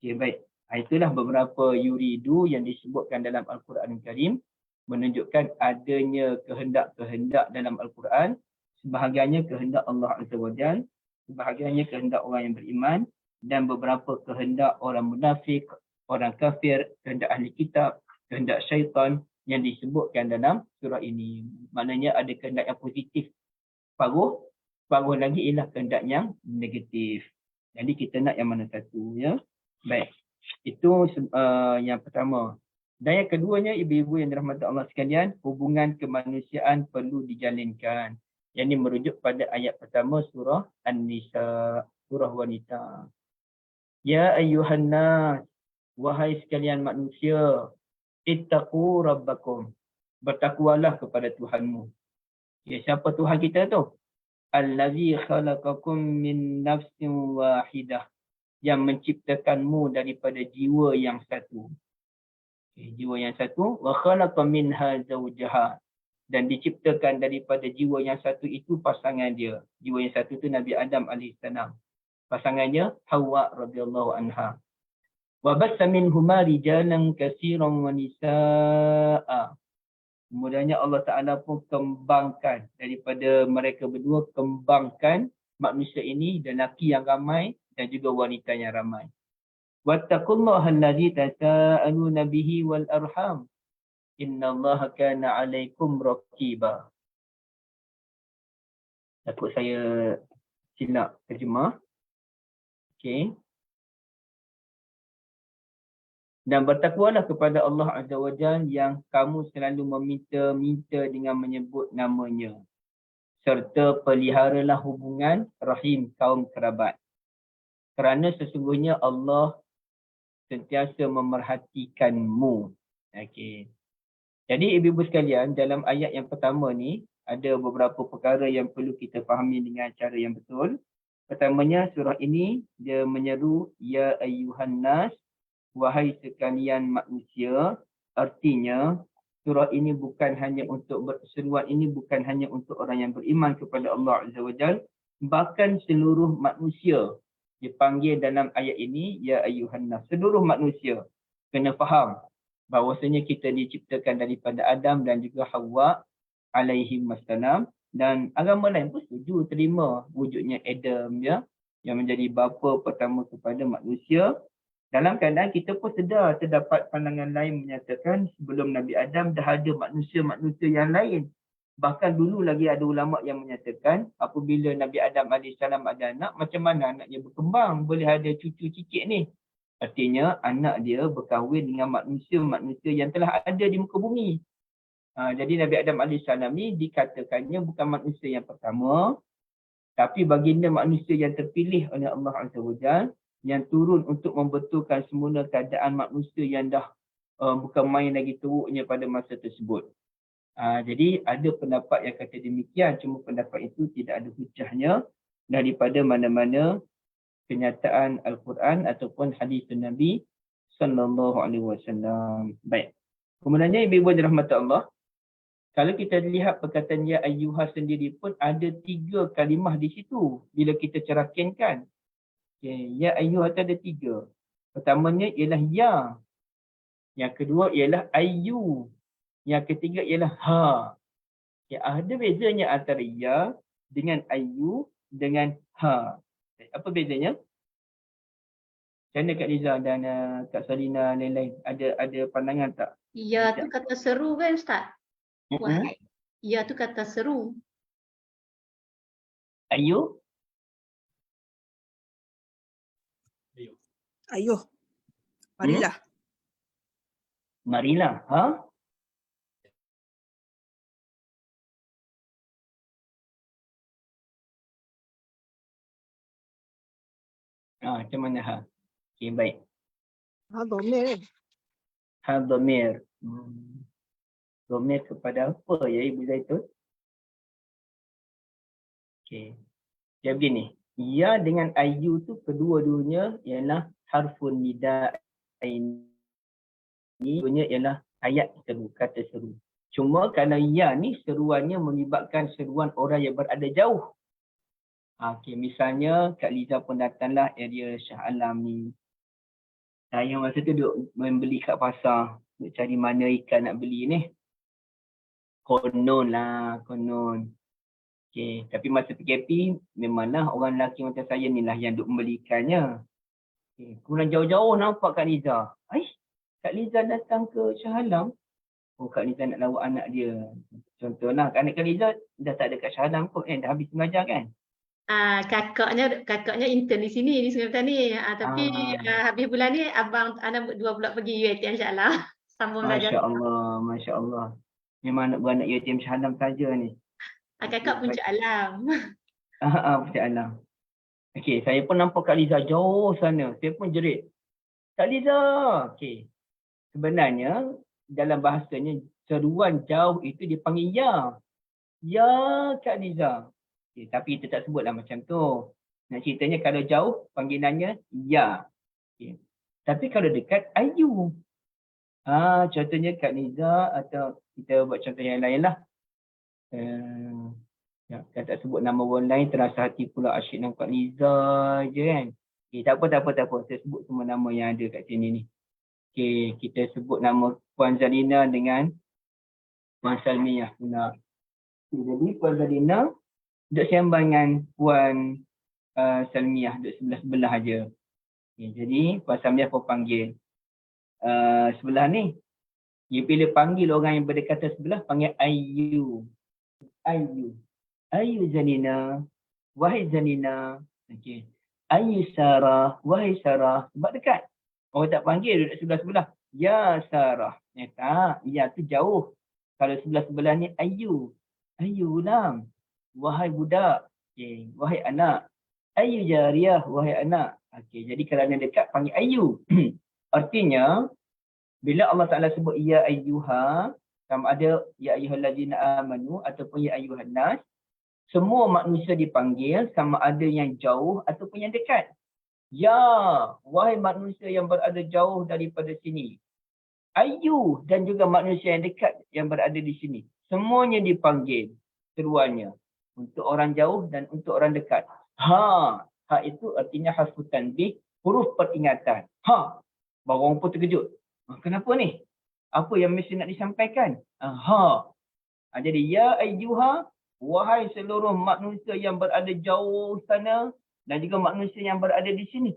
Okay, baik. Itulah beberapa yuridu yang disebutkan dalam Al-Quran Karim, menunjukkan adanya kehendak-kehendak dalam Al-Quran, sebahagiannya kehendak Allah Azza wa Jalla, sebahagiannya kehendak orang yang beriman, dan beberapa kehendak orang munafik, orang kafir, kehendak ahli kitab, kehendak syaitan yang disebutkan dalam surah ini. Maknanya ada kehendak yang positif separuh lagi ialah kehendak yang negatif. Jadi kita nak yang mana satu, ya. Baik. Itu yang pertama. Dan yang keduanya, ibu-ibu yang dirahmati Allah sekalian, hubungan kemanusiaan perlu dijalinkan. Yang ini merujuk pada ayat pertama surah An-Nisa, surah wanita. Ya ayyuhan nas, wahai sekalian manusia, ittaqu rabbakum. Bertakwalah kepada Tuhanmu. Ya, siapa Tuhan kita tu? Allazi khalaqakum min nafsin wahidah. Yang menciptakanmu daripada jiwa yang satu. Jiwa yang satu. Wa khalaqa minha zawjaha. Dan diciptakan daripada jiwa yang satu itu pasangan dia. Jiwa yang satu itu Nabi Adam AS. Pasangannya Hawa radhiyallahu anha. Wa bassa minhuma rijalan katsiran wa nisaa. Kemudiannya Allah Ta'ala pun kembangkan daripada mereka berdua, kembangkan manusia ini dan lelaki yang ramai dan juga wanita yang ramai. Wattaqullaha allazi tasaaluna bihi wal arham. Innallaha kana 'alaikum raqiba. Takut saya silap terjemah. Okey. Dan bertakwalah kepada Allah Azza wa Jalla yang kamu selalu meminta-minta dengan menyebut namanya. Serta peliharalah hubungan rahim kaum kerabat. Kerana sesungguhnya Allah sentiasa memerhatikanmu. Okey. Jadi ibu-ibu sekalian, dalam ayat yang pertama ni, ada beberapa perkara yang perlu kita fahami dengan cara yang betul. Pertamanya, surah ini dia menyeru, Ya ayyuhan nas, wahai sekalian manusia. Artinya, surah ini bukan hanya untuk seruan ini bukan hanya untuk orang yang beriman kepada Allah Azza wa Jalla, bahkan seluruh manusia dipanggil dalam ayat ini, Ya ayyuhan nas. Seluruh manusia kena faham bahawasanya kita diciptakan daripada Adam dan juga Hawa alaihi wassalam, dan agama lain pun setuju terima wujudnya Adam, ya, yang menjadi bapa pertama kepada manusia. Dalam keadaan kita pun sedar terdapat pandangan lain menyatakan sebelum Nabi Adam dah ada manusia-manusia yang lain. Bahkan dulu lagi ada ulama yang menyatakan apabila Nabi Adam AS ada anak, macam mana anaknya berkembang, boleh ada cucu cicit ni. Artinya anak dia berkahwin dengan manusia-manusia yang telah ada di muka bumi. Jadi Nabi Adam AS ni dikatakannya bukan manusia yang pertama, tapi baginda manusia yang terpilih oleh Allah Azza wa Jalla, yang turun untuk membetulkan semula keadaan manusia yang dah bukan main lagi teruknya pada masa tersebut. Jadi ada pendapat yang kata demikian, cuma pendapat itu tidak ada hujahnya daripada mana-mana kenyataan Al-Quran ataupun hadis Nabi sallallahu alaihi wasallam. Baik. Kemudiannya ibu-ibu dirahmati Allah, kalau kita lihat perkataan ya ayyuha sendiri pun ada 3 kalimah di situ bila kita cerakinkan. Okay. Ya ayyuha ada 3. Pertamanya ialah ya. Yang kedua ialah ayyu. Yang ketiga ialah ha. Okay. Ada bezanya antara ya dengan ayyu dengan ha. Apa bezanya? Macam mana Kak Liza dan Kak Salina lain-lain? Ada pandangan tak? Ya tu kata seru kan Ustaz? Wahai. Ya tu kata seru. Ayyu? Ayuh. Marilah. Marilah. Ha? Macam mana ha? Okey, baik. Dhamir kan? Ha dhamir. Dhamir kepada apa ya Ibu Zaitun? Okey. Jadi begini. Ya dengan ayyu tu kedua-duanya ialah harfun nida. Ini ialah ayat seru, kata seru. Cuma kalau ya ni seruannya melibatkan seruan orang yang berada jauh. Okey, misalnya Kak Liza pun datanglah area Shah Alam ni. Saya masa tu duduk membeli kat pasar, duduk cari mana ikan nak beli ni. Konon lah, konon. Okey, tapi masa PKP memanglah orang lelaki macam saya ni lah yang duduk membeli ikannya. Okey, kemudian jauh-jauh nampak Kak Liza. Kak Liza datang ke Shah Alam. Kak Liza nak lawak anak dia. Contohlah, anak Kak Liza dah tak ada kat Shah Alam kot kan, dah habis mengajar kan? Kakaknya intern di sini di Sungai Petani. Tapi habis bulan ni abang anak dua pula pergi UiTM insya-Allah. Sambung belajar. Masya Allah, Masya Allah. Memang nak beranak UiTM Shah Alam saja ni. Kakak Puncak Alam. Puncak Alam. Okey, saya pun nampak Kak Liza jauh sana. Saya pun jerit. Kak Liza. Okey. Sebenarnya dalam bahasanya seruan jauh itu dipanggil ya. Ya Kak Liza. Okay, tapi kita tak sebutlah macam tu. Nak ceritanya kalau jauh panggilannya ya. Okay. Tapi kalau dekat ayu. Contohnya Kak Liza atau kita buat contoh yang lain lah. Saya tak sebut nama orang lain, terasa hati pula asyik nama Kak Liza je kan. Okay, tak apa. Saya sebut semua nama yang ada kat sini ni. Okay, kita sebut nama Puan Zalina dengan Puan Salmiah pula. Okay, jadi Puan Zalina duduk sembang dengan Puan Salmiah, duduk sebelah-sebelah aja. Okay, jadi Puan Salmiah pun panggil sebelah ni. Dia bila panggil orang yang berdekatan sebelah, panggil Ayu. Ayu Zalina. Wahai Zalina. Okay. Ayu Sarah. Wahai Sarah. Sebab dekat. Orang tak panggil duduk sebelah-sebelah. Ya Sarah. Tak. Ya tu jauh. Kalau sebelah-sebelah ni Ayu. Ayu Ulam. Wahai budak. Okay. Wahai anak. Ayu Jariah. Wahai anak. Okay. Jadi kalau yang dekat panggil Ayu. Artinya, bila Allah Ta'ala sebut Ya Ayyuha, sama ada Ya Ayyuhallazina amanu ataupun Ya Ayyuhan nas, semua manusia dipanggil sama ada yang jauh ataupun yang dekat. Ya, wahai manusia yang berada jauh daripada sini. Ayu dan juga manusia yang dekat yang berada di sini. Semuanya dipanggil seruannya. Untuk orang jauh dan untuk orang dekat. Ha itu artinya harfu tanbih, huruf peringatan. Baru orang pun terkejut. Kenapa ni? Apa yang mesti nak disampaikan? Jadi ya ayyuha, wahai seluruh manusia yang berada jauh sana dan juga manusia yang berada di sini.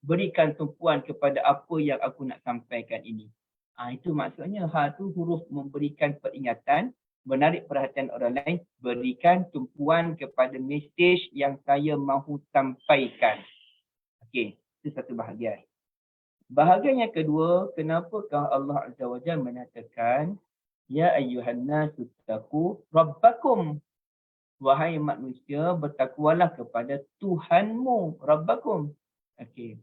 Berikan tumpuan kepada apa yang aku nak sampaikan ini. Itu maksudnya tu huruf memberikan peringatan, menarik perhatian orang lain, berikan tumpuan kepada mesej yang saya mahu sampaikan. Okey, itu satu bahagian. Bahagian yang kedua, kenapakah Allah Azza wa Jalla menyatakan Ya ayyuhan nasu taqu rabbakum. Wahai manusia, bertakwalah kepada Tuhanmu, Rabbakum. Okey.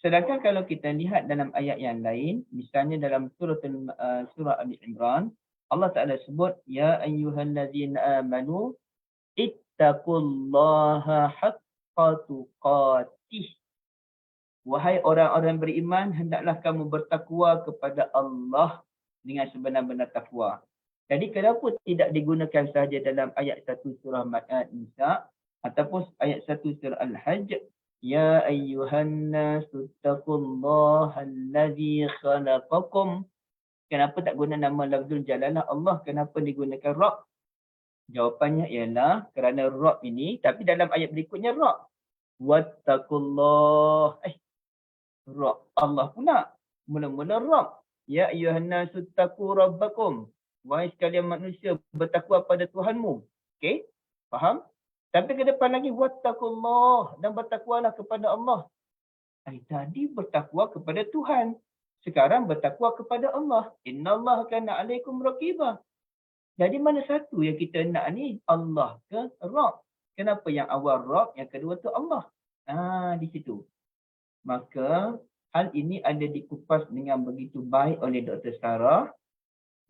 Sedangkan kalau kita lihat dalam ayat yang lain, misalnya dalam surah Ali Imran, Allah Ta'ala sebut Ya ayyuhallazina amanu ittaqullaha haqqa tuqatih. Wahai orang-orang beriman, hendaklah kamu bertakwa kepada Allah dengan sebenar-benar takwa. Jadi kenapa tidak digunakan sahaja dalam ayat 1 surah An-Nisa ataupun ayat 1 surah Al-Hajj, Ya ayyuhan nasu taqullaha allazi khalaqakum. Kenapa tak guna nama lafzul jalalah Allah? Kenapa digunakan Rabb? Jawapannya ialah kerana Rabb ini, tapi dalam ayat berikutnya Rabb. Wattaqullah. Rabb Allah pula. Mula-mula Rabb. Ya ayyuhan nasu taqu rabbakum. Wahai sekalian manusia, bertakwa pada Tuhanmu. Okey? Faham? Tapi ke depan lagi wattaqullah, dan bertakwalah kepada Allah. Tadi bertakwa kepada Tuhan. Sekarang bertakwa kepada Allah. Innallaha kana 'alaikum raqibah. Jadi mana satu yang kita nak ni? Allah ke Rabb? Kenapa yang awal Rabb, yang kedua tu Allah? Di situ. Maka hal ini ada dikupas dengan begitu baik oleh Dr. Sarah,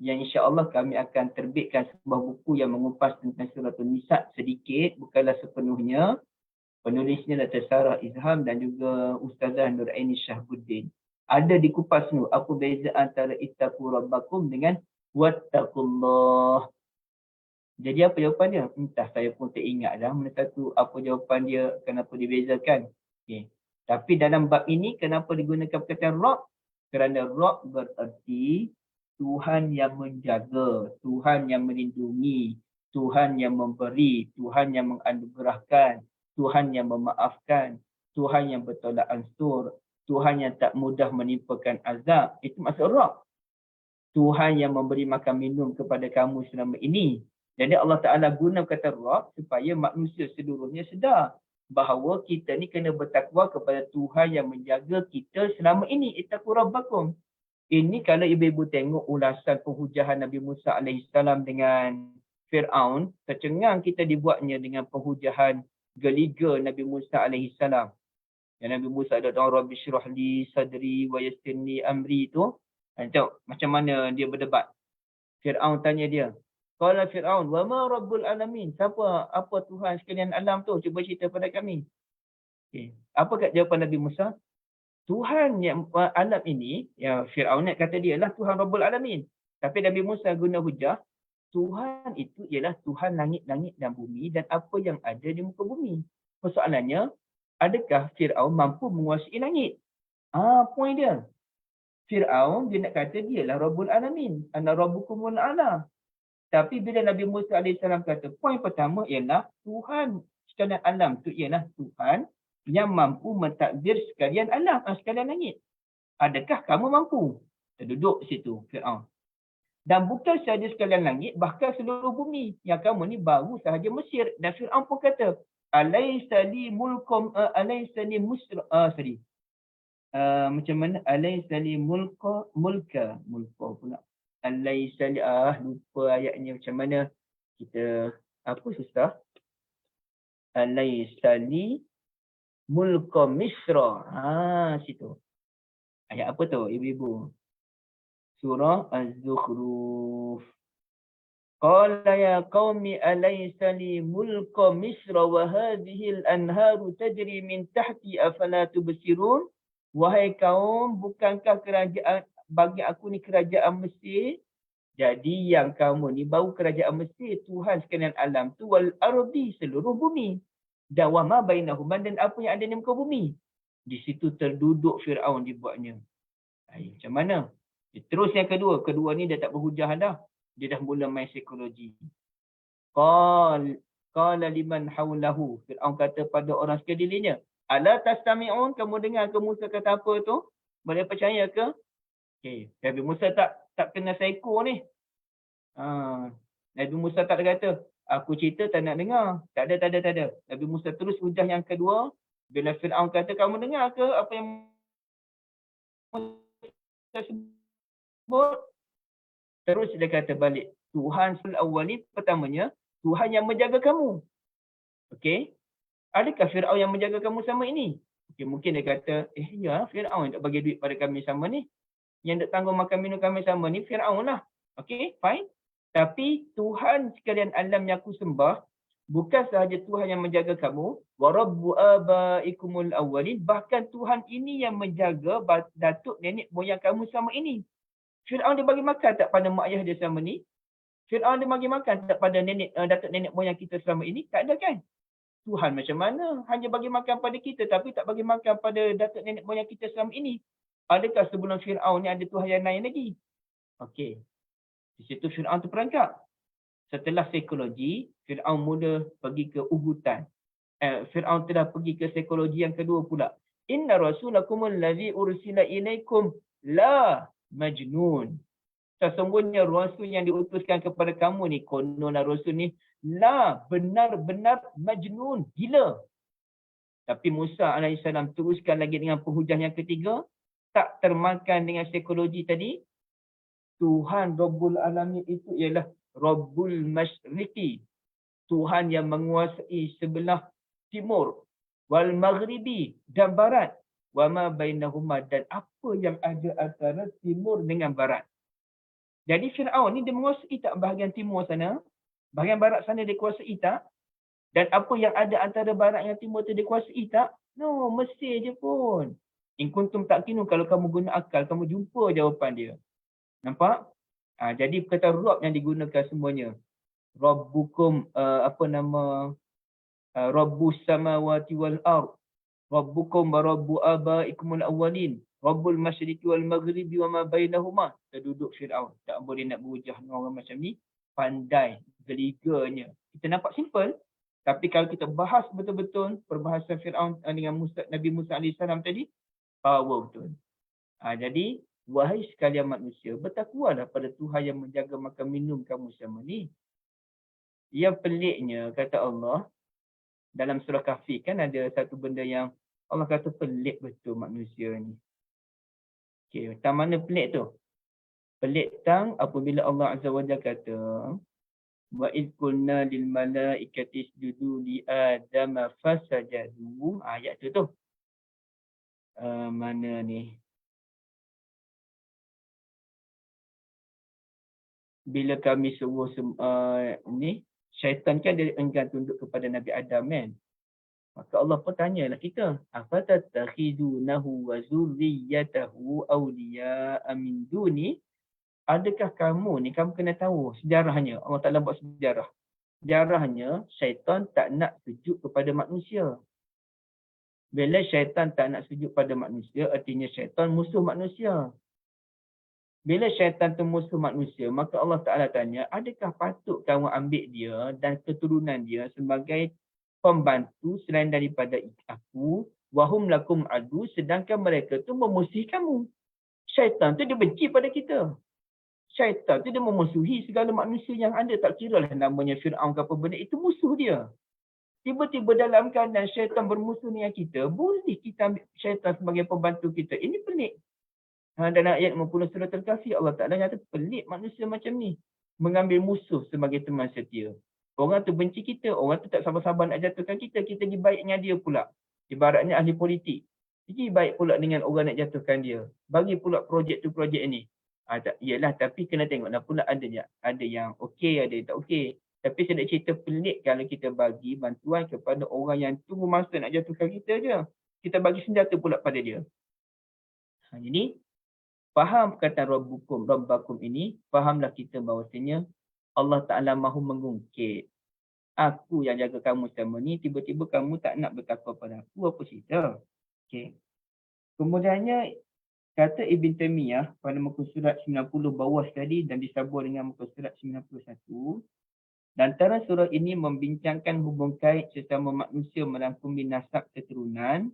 yang insya-Allah kami akan terbitkan sebuah buku yang mengupas tentang surah An-Nisa sedikit, bukanlah sepenuhnya. Penulisnya Dr. Sarah Izham dan juga Ustazah Nuraini Syahbuddin. Ada dikupas tu apa beza antara ittaqu rabbakum dengan wattaqullah. Jadi apa jawapan dia? Entah, saya pun tak ingat dah mana satu apa jawapan dia, kenapa dibezakan. Okey. Tapi dalam bab ini kenapa digunakan perkataan Rabb? Kerana Rabb bererti Tuhan yang menjaga, Tuhan yang melindungi, Tuhan yang memberi, Tuhan yang menganugerahkan, Tuhan yang memaafkan, Tuhan yang bertolak ansur, Tuhan yang tak mudah menimpakan azab. Itu maksud Rabb. Tuhan yang memberi makan minum kepada kamu selama ini. Jadi Allah Ta'ala guna kata Rabb supaya manusia seluruhnya sedar bahawa kita ni kena bertakwa kepada Tuhan yang menjaga kita selama ini. Ittaqu rabbakum. Ini kalau ibu-ibu tengok ulasan penhujahan Nabi Musa AS dengan Fir'aun, tercengang kita dibuatnya dengan penhujahan geliga Nabi Musa AS. Yang Nabi Musa ada doa Rabbi syrah li sadri wa yassirni amri tu. Tengok macam mana dia berdebat. Fir'aun tanya dia. Qala Fir'aun, wa ma rabbul alamin? Apa Tuhan sekalian alam tu? Cuba cerita pada kami. Okay. Apa kat jawapan Nabi Musa? Tuhan yang alam ini, ya Fir'aun kata dia lah Tuhan Rabbul Alamin. Tapi Nabi Musa guna hujah, Tuhan itu ialah Tuhan langit-langit dan bumi dan apa yang ada di muka bumi. Persoalannya, adakah Fir'aun mampu menguasai langit? Point dia. Fir'aun dia nak kata dia lah Rabbul Alamin. Ana Rabbukumul A'la. Tapi bila Nabi Musa AS kata, poin pertama ialah Tuhan sekalian alam tu ialah Tuhan yang mampu mentadbir sekalian alam, sekalian langit. Adakah kamu mampu? Terduduk situ Fir'aun. Dan bukan sahaja sekalian langit, bahkan seluruh bumi. Yang kamu ni baru sahaja Mesir. Dan Fir'aun pun kata, Alaysa li mulkum, alaysa li musra, macam mana? Alaysa li mulka pula. Alaysa li, lupa ayatnya macam mana. Kita, apa susah? Alaysa li mulka Misra. Situ. Ayat apa tu ibu-ibu? Surah Az-Zukhruf. Qala ya qaumi alaysa li mulka Misra wa hadhihi al-anharu tajri min tahti afala tubsirun? Wahai kaum, bukankah kerajaan bagi aku ni kerajaan Mesir? Jadi yang kamu ni baru kerajaan Mesir, Tuhan sekalian alam tu wal ardi, seluruh bumi. Dan wa ma bainahuma, dan apa yang ada di muka bumi. Di situ terduduk Fir'aun dibuatnya. Macam mana? Terus yang kedua. Kedua ni dia tak berhujah dah. Dia dah mula main psikologi. Qala liman hawlahu. Fir'aun kata pada orang sekelilingnya. Ala tastami'un, kamu dengar ke Musa kata apa tu? Boleh percaya ke? Okay. Nabi Musa tak kena psycho ni. Nabi Musa tak kata, aku cerita tak nak dengar. Tak ada. Nabi Musa terus hujah yang kedua. Bila Fir'aun kata, kamu dengar ke apa yang Musa sebut? Terus dia kata balik. Tuhan awali pertamanya, Tuhan yang menjaga kamu. Okey. Adakah Fir'aun yang menjaga kamu sama ini? Okay, mungkin dia kata, ya Fir'aun yang tak bagi duit pada kami sama ni. Yang tak tanggung makan minum kami sama ni, Fir'aun lah. Okey, fine. Tapi Tuhan sekalian alam yang aku sembah, bukan sahaja Tuhan yang menjaga kamu, wa rabbu abaikumul awwalin, bahkan Tuhan ini yang menjaga datuk nenek moyang kamu sama ini. Fir'aun dia bagi makan tak pada mak ayah dia selama ni? Fir'aun dia bagi makan tak pada datuk nenek moyang kita selama ini? Tak ada kan? Tuhan macam mana? Hanya bagi makan pada kita tapi tak bagi makan pada datuk nenek moyang kita selama ini. Adakah sebelum Fir'aun ni ada Tuhan yang lain lagi? Okey. Di situ Fir'aun terperangkap. Setelah psikologi, Fir'aun mula pergi ke ugutan. Fir'aun telah pergi ke psikologi yang kedua pula. Inna rasulakumul ladzi ursila ilaikum la majnun. Sesungguhnya rasul yang diutuskan kepada kamu ni, kononlah rasul ni, la, benar-benar majnun, gila. Tapi Musa AS teruskan lagi dengan penghujah yang ketiga, tak termakan dengan psikologi tadi. Tuhan Rabbul Alamin itu ialah Rabbul Masyriqi. Tuhan yang menguasai sebelah timur, wal maghribi, dan barat, wa ma bainahuma, dan apa yang ada antara timur dengan barat. Jadi Fir'aun ni dia menguasai tak bahagian timur sana, bahagian barat sana dia kuasai tak? Dan apa yang ada antara barat dan timur tu dia kuasai tak? No, Mesir je pun. In kuntum takinu, kalau kamu guna akal, kamu jumpa jawapan dia. Nampak? Jadi perkataan Rabb yang digunakan semuanya. Rabbukum, Rabbus samawati wal ard. Rabbukum wa rabbu abaikumul awwalin. Rabbul masyriqi wal maghribi wa ma bainahuma. Terduduk Fir'aun. Tak boleh nak berhujah orang macam ni. Pandai, geliganya. Kita nampak simple. Tapi kalau kita bahas betul-betul perbahasan Fir'aun dengan Nabi Musa AS tadi, power betul. Jadi wahai sekalian manusia, bertakwalah pada Tuhan yang menjaga makan minum kamu selama ni. Yang peliknya, kata Allah, dalam surah Kahfi kan ada satu benda yang Allah kata pelik betul manusia ni. Okey, tang mana pelik tu? Pelik tang apabila Allah Azza wa Jalla kata, wa id qulna lil malaikati isjudu li adama fasajadu. Ayat tu. Mana ni? Bila kami suruh ni, syaitan kan dia enggan tunduk kepada Nabi Adam kan. Maka Allah pun tanyalah kita, afatattakhidunahu wa zurriyyatahu awliya'a min duni? Adakah kamu ni, kamu kena tahu sejarahnya. Allah Ta'ala buat sejarah. Sejarahnya, syaitan tak nak sujud kepada manusia. Bila syaitan tak nak sujud pada manusia, artinya syaitan musuh manusia. Bila syaitan tu musuh manusia, maka Allah Ta'ala tanya, adakah patut kamu ambil dia dan keturunan dia sebagai pembantu selain daripada aku, wahum lakum adu, sedangkan mereka tu memusuhi kamu. Syaitan tu dia benci pada kita. Syaitan tu dia memusuhi segala manusia yang ada, tak kira lah namanya Fir'aun ke apa benda, itu musuh dia. Tiba-tiba dalam keadaan syaitan bermusuh dengan kita, boleh kita ambil syaitan sebagai pembantu kita. Ini pelik. Dalam ayat 50 surah Al-Kahfi, Allah Ta'ala kata pelik manusia macam ni. Mengambil musuh sebagai teman setia. Orang tu benci kita, orang tu tak sabar-sabar nak jatuhkan kita, kita pergi baik dengan dia pula. Ibaratnya ahli politik. Pergi baik pula dengan orang nak jatuhkan dia. Bagi pula projek tu projek ni. Yalah, tapi kena tengoklah pula ada yang okey, ada yang tak okey. Tapi saya nak cerita pelik kalau kita bagi bantuan kepada orang yang tunggu masa nak jatuhkan kita je. Kita bagi senjata pula pada dia. Jadi, faham kata Rabbakum ini, fahamlah kita bahawasanya Allah Ta'ala mahu mengungkit. Aku yang jaga kamu selama ni, tiba-tiba kamu tak nak bertakwa pada aku, apa cerita? Okay. Kemudiannya, kata Ibn Taymiyah pada muka surat 90 bawah tadi dan disambung dengan muka surat 91, antara surah ini membincangkan hubung kait sesama manusia merangkumi nasab keturunan,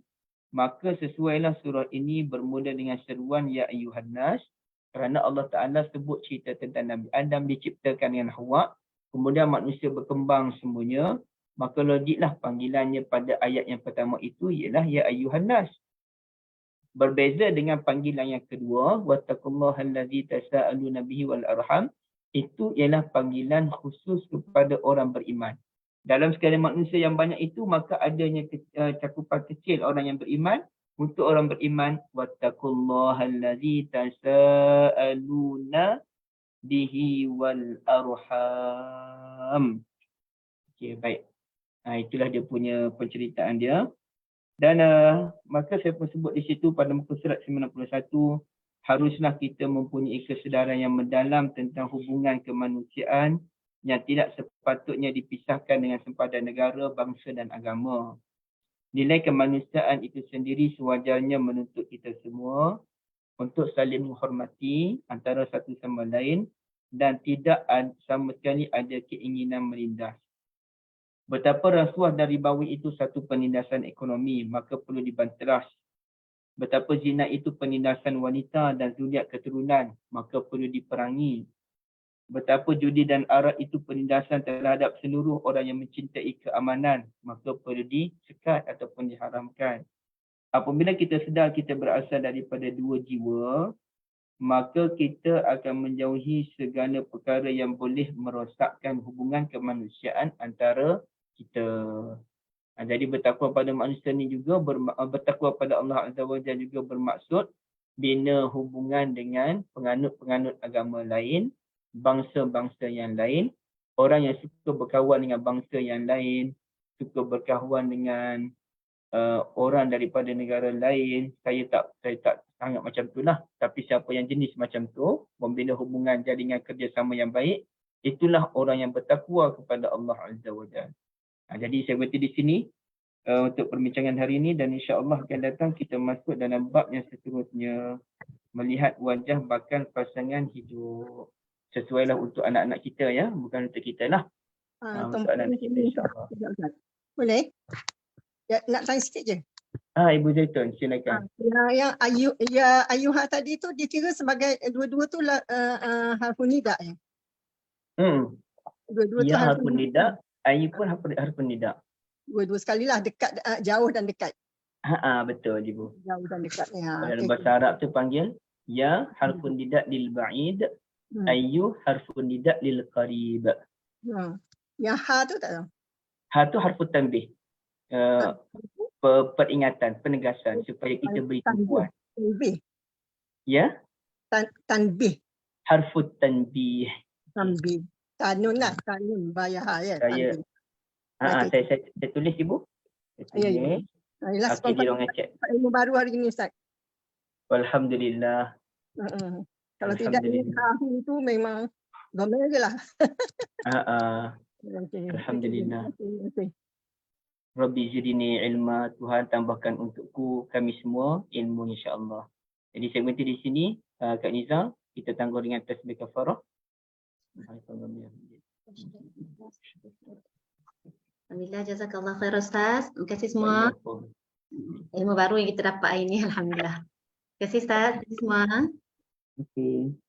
maka sesuailah surah ini bermula dengan seruan Ya Ayyuhan Nas, kerana Allah Ta'ala sebut cerita tentang Nabi Adam diciptakan dengan Hawa, kemudian manusia berkembang semuanya, maka logiklah panggilannya pada ayat yang pertama itu ialah Ya Ayyuhan Nas. Berbeza dengan panggilan yang kedua, wattaqullaha allazi tasaaluna bihi wal arham, itu ialah panggilan khusus kepada orang beriman. Dalam sekalian manusia yang banyak itu, maka adanya cakupan kecil orang yang beriman. Untuk orang beriman, wattaqullaha allazi tasaaluna bihi wal arham. Okey, baik. Itulah dia punya penceritaan dia. Dan maka saya pun sebut di situ pada muka surat 91, haruslah kita mempunyai kesedaran yang mendalam tentang hubungan kemanusiaan yang tidak sepatutnya dipisahkan dengan sempadan negara, bangsa dan agama. Nilai kemanusiaan itu sendiri sewajarnya menuntut kita semua untuk saling menghormati antara satu sama lain dan tidak sama sekali ada keinginan menindas. Betapa rasuah dan ribawi itu satu penindasan ekonomi, maka perlu dibanteras. Betapa zina itu penindasan wanita dan zuriat keturunan, maka perlu diperangi. Betapa judi dan arak itu penindasan terhadap seluruh orang yang mencintai keamanan, maka perlu disekat ataupun diharamkan. Apabila kita sedar kita berasal daripada dua jiwa, maka kita akan menjauhi segala perkara yang boleh merosakkan hubungan kemanusiaan antara kita. Jadi bertakwa pada manusia ni juga, bertakwa pada Allah Azza wa Jalla juga bermaksud bina hubungan dengan penganut-penganut agama lain, bangsa-bangsa yang lain, orang yang suka berkawan dengan bangsa yang lain, suka berkawan dengan orang daripada negara lain. Saya tak sangat macam itulah. Tapi siapa yang jenis macam tu, membina hubungan jaringan kerjasama yang baik, itulah orang yang bertakwa kepada Allah Azza wa Jalla. Jadi saya berhenti di sini untuk perbincangan hari ini, dan insya-Allah akan datang kita masuk dalam bab yang seterusnya, melihat wajah bakal pasangan hidup. Sesuailah untuk anak-anak kita ya, bukan untuk kita lah. Untuk anak-anak kita insya-Allah. Boleh? Ya, nak tanya sikit je. Ibu Zaitun, silakan. Yang ayuha tadi tu dikira sebagai dua-dua tu harfun nida ya. Dua-dua tu Ya harfun harfun nida, ayu pun harfun nida. Dua-dua sekali lah, dekat, jauh dan dekat. Betul Ibu. Jauh dan dekat. Ya. Dalam bahasa Arab tu panggil ya harfun nida lil ba'id, ayu harfun nida lil qarib. Yang ha tu tak tahu. Ha tu harfun tanbih. Peringatan, penegasan supaya kita beri tumpuan. Tanbih. Ya, Tanbih. harfun tanbih. Tanbih. Tanun lah. Tanun. Bayah ya. Saya saya tulis Ibu. Saya tulis. Last Okey, dia orang cek. ilmu baru hari ini Ustaz. Alhamdulillah. Kalau tidak ini tahu itu memang domel je lah. Alhamdulillah. Rabbi zidni ilma, Tuhan tambahkan untukku, kami semua ilmu insya-Allah. Jadi saya berhenti di sini, Kak Niza, kita tangguh dengan tasbih kafarah. Alhamdulillah, jazakallah khair Ustaz. Terima kasih semua. Ilmu baru yang kita dapat hari ini, alhamdulillah. Terima kasih Ustaz. Terima kasih semua. Okey.